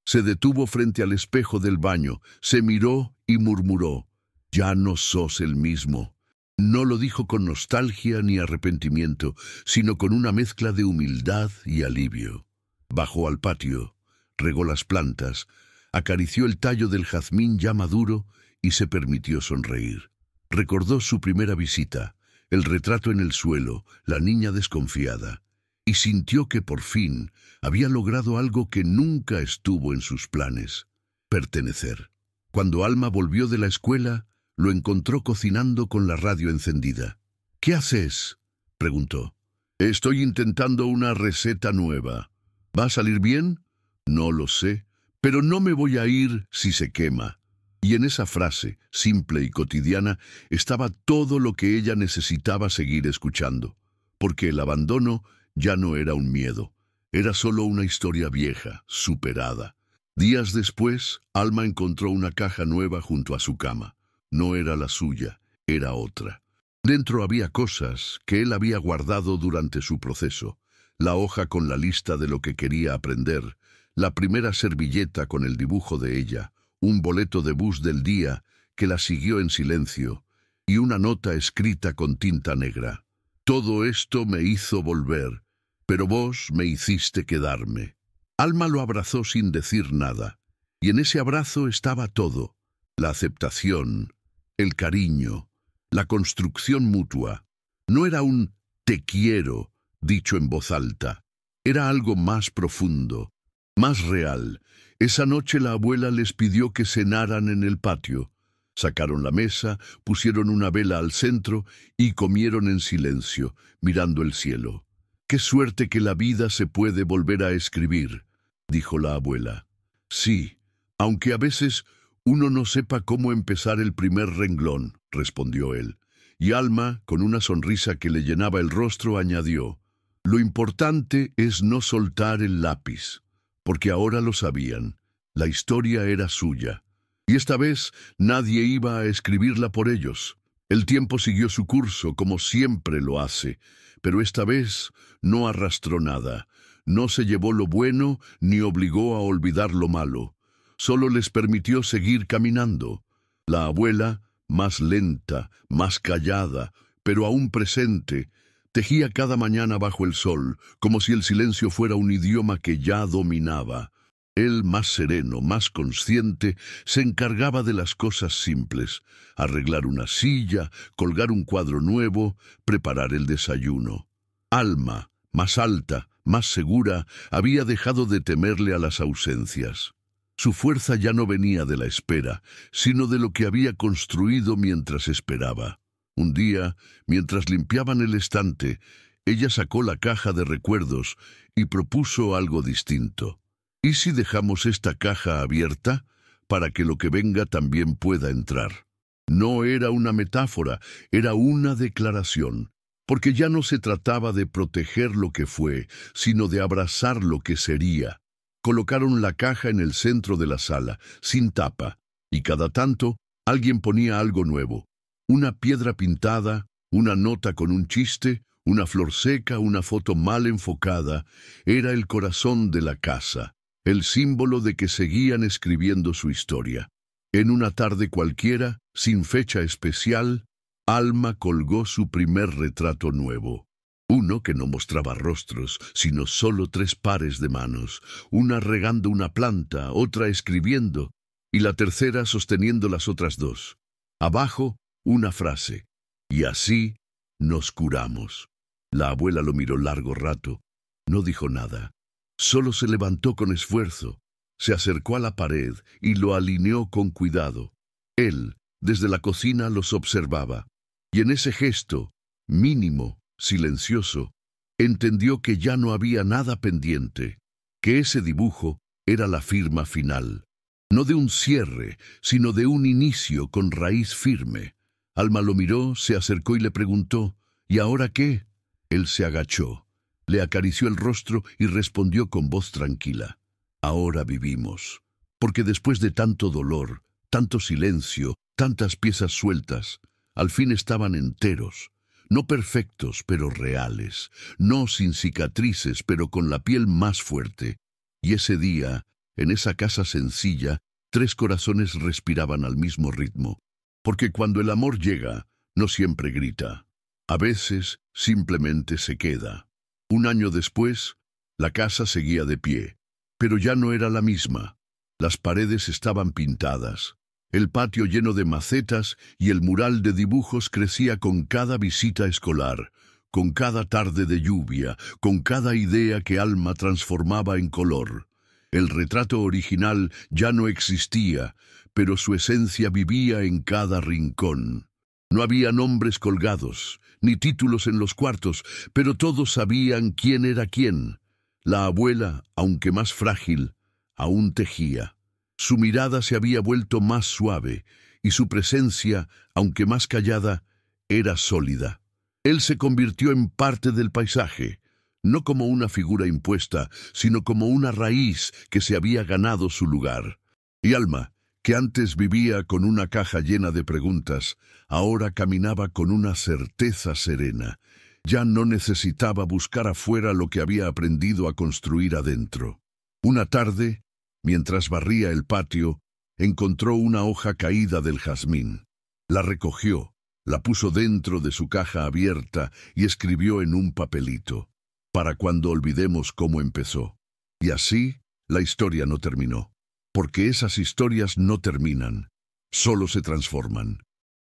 Se detuvo frente al espejo del baño, se miró y murmuró, «Ya no sos el mismo». No lo dijo con nostalgia ni arrepentimiento, sino con una mezcla de humildad y alivio. Bajó al patio, regó las plantas, acarició el tallo del jazmín ya maduro y se permitió sonreír. Recordó su primera visita, el retrato en el suelo, la niña desconfiada, y sintió que por fin había logrado algo que nunca estuvo en sus planes: pertenecer. Cuando Alma volvió de la escuela, lo encontró cocinando con la radio encendida. «¿Qué haces?», preguntó. «Estoy intentando una receta nueva. ¿Va a salir bien? No lo sé, pero no me voy a ir si se quema». Y en esa frase, simple y cotidiana, estaba todo lo que ella necesitaba seguir escuchando, porque el abandono ya no era un miedo, era solo una historia vieja, superada. Días después, Alma encontró una caja nueva junto a su cama. No era la suya, era otra. Dentro había cosas que él había guardado durante su proceso: la hoja con la lista de lo que quería aprender, la primera servilleta con el dibujo de ella, un boleto de bus del día que la siguió en silencio y una nota escrita con tinta negra. «Todo esto me hizo volver, pero vos me hiciste quedarme». Alma lo abrazó sin decir nada, y en ese abrazo estaba todo: la aceptación, el cariño, la construcción mutua. No era un «te quiero» dicho en voz alta. Era algo más profundo, más real. Esa noche la abuela les pidió que cenaran en el patio. Sacaron la mesa, pusieron una vela al centro y comieron en silencio, mirando el cielo. «Qué suerte que la vida se puede volver a escribir», dijo la abuela. «Sí, aunque a veces uno no sepa cómo empezar el primer renglón», respondió él. Y Alma, con una sonrisa que le llenaba el rostro, añadió: «Lo importante es no soltar el lápiz», porque ahora lo sabían. La historia era suya. Y esta vez nadie iba a escribirla por ellos. El tiempo siguió su curso, como siempre lo hace, pero esta vez no arrastró nada. No se llevó lo bueno ni obligó a olvidar lo malo. Solo les permitió seguir caminando. La abuela, más lenta, más callada, pero aún presente, tejía cada mañana bajo el sol, como si el silencio fuera un idioma que ya dominaba. Él, más sereno, más consciente, se encargaba de las cosas simples: arreglar una silla, colgar un cuadro nuevo, preparar el desayuno. Alma, más alta, más segura, había dejado de temerle a las ausencias. Su fuerza ya no venía de la espera, sino de lo que había construido mientras esperaba. Un día, mientras limpiaban el estante, ella sacó la caja de recuerdos y propuso algo distinto. ¿Y si dejamos esta caja abierta para que lo que venga también pueda entrar? No era una metáfora, era una declaración, porque ya no se trataba de proteger lo que fue, sino de abrazar lo que sería. Colocaron la caja en el centro de la sala, sin tapa, y cada tanto alguien ponía algo nuevo: una piedra pintada, una nota con un chiste, una flor seca, una foto mal enfocada. Era el corazón de la casa, el símbolo de que seguían escribiendo su historia. En una tarde cualquiera, sin fecha especial, Alma colgó su primer retrato nuevo. Uno que no mostraba rostros, sino solo 3 pares de manos, una regando una planta, otra escribiendo, y la tercera sosteniendo las otras 2. Abajo, una frase: «Y así nos curamos». La abuela lo miró largo rato. No dijo nada. Solo se levantó con esfuerzo, se acercó a la pared y lo alineó con cuidado. Él, desde la cocina, los observaba, y en ese gesto, mínimo, silencioso, entendió que ya no había nada pendiente, que ese dibujo era la firma final. No de un cierre, sino de un inicio con raíz firme. Alma lo miró, se acercó y le preguntó: «¿Y ahora qué?». Él se agachó, le acarició el rostro y respondió con voz tranquila: «Ahora vivimos». Porque después de tanto dolor, tanto silencio, tantas piezas sueltas, al fin estaban enteros. No perfectos, pero reales. No sin cicatrices, pero con la piel más fuerte. Y ese día, en esa casa sencilla, 3 corazones respiraban al mismo ritmo. Porque cuando el amor llega, no siempre grita. A veces simplemente se queda. Un año después, la casa seguía de pie, pero ya no era la misma. Las paredes estaban pintadas, el patio lleno de macetas y el mural de dibujos crecía con cada visita escolar, con cada tarde de lluvia, con cada idea que Alma transformaba en color. El retrato original ya no existía, pero su esencia vivía en cada rincón. No había nombres colgados, ni títulos en los cuartos, pero todos sabían quién era quién. La abuela, aunque más frágil, aún tejía. Su mirada se había vuelto más suave, y su presencia, aunque más callada, era sólida. Él se convirtió en parte del paisaje, no como una figura impuesta, sino como una raíz que se había ganado su lugar. Y Alma, que antes vivía con una caja llena de preguntas, ahora caminaba con una certeza serena. Ya no necesitaba buscar afuera lo que había aprendido a construir adentro. Una tarde, mientras barría el patio, encontró una hoja caída del jazmín. La recogió, la puso dentro de su caja abierta y escribió en un papelito: «Para cuando olvidemos cómo empezó». Y así, la historia no terminó. Porque esas historias no terminan, solo se transforman.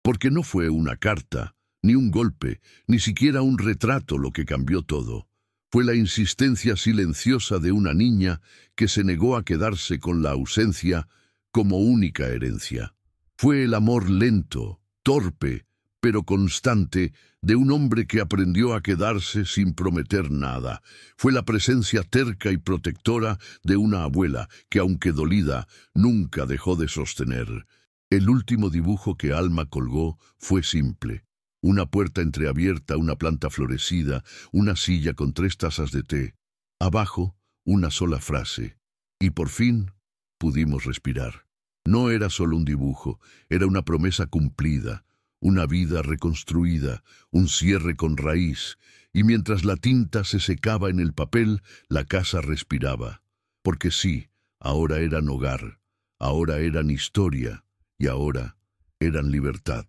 Porque no fue una carta, ni un golpe, ni siquiera un retrato lo que cambió todo. Fue la insistencia silenciosa de una niña que se negó a quedarse con la ausencia como única herencia. Fue el amor lento, torpe, pero constante, de un hombre que aprendió a quedarse sin prometer nada. Fue la presencia terca y protectora de una abuela que, aunque dolida, nunca dejó de sostener. El último dibujo que Alma colgó fue simple. Una puerta entreabierta, una planta florecida, una silla con 3 tazas de té. Abajo, una sola frase. Y por fin, pudimos respirar. No era solo un dibujo, era una promesa cumplida, una vida reconstruida, un cierre con raíz, y mientras la tinta se secaba en el papel, la casa respiraba. Porque sí, ahora eran hogar, ahora eran historia, y ahora eran libertad.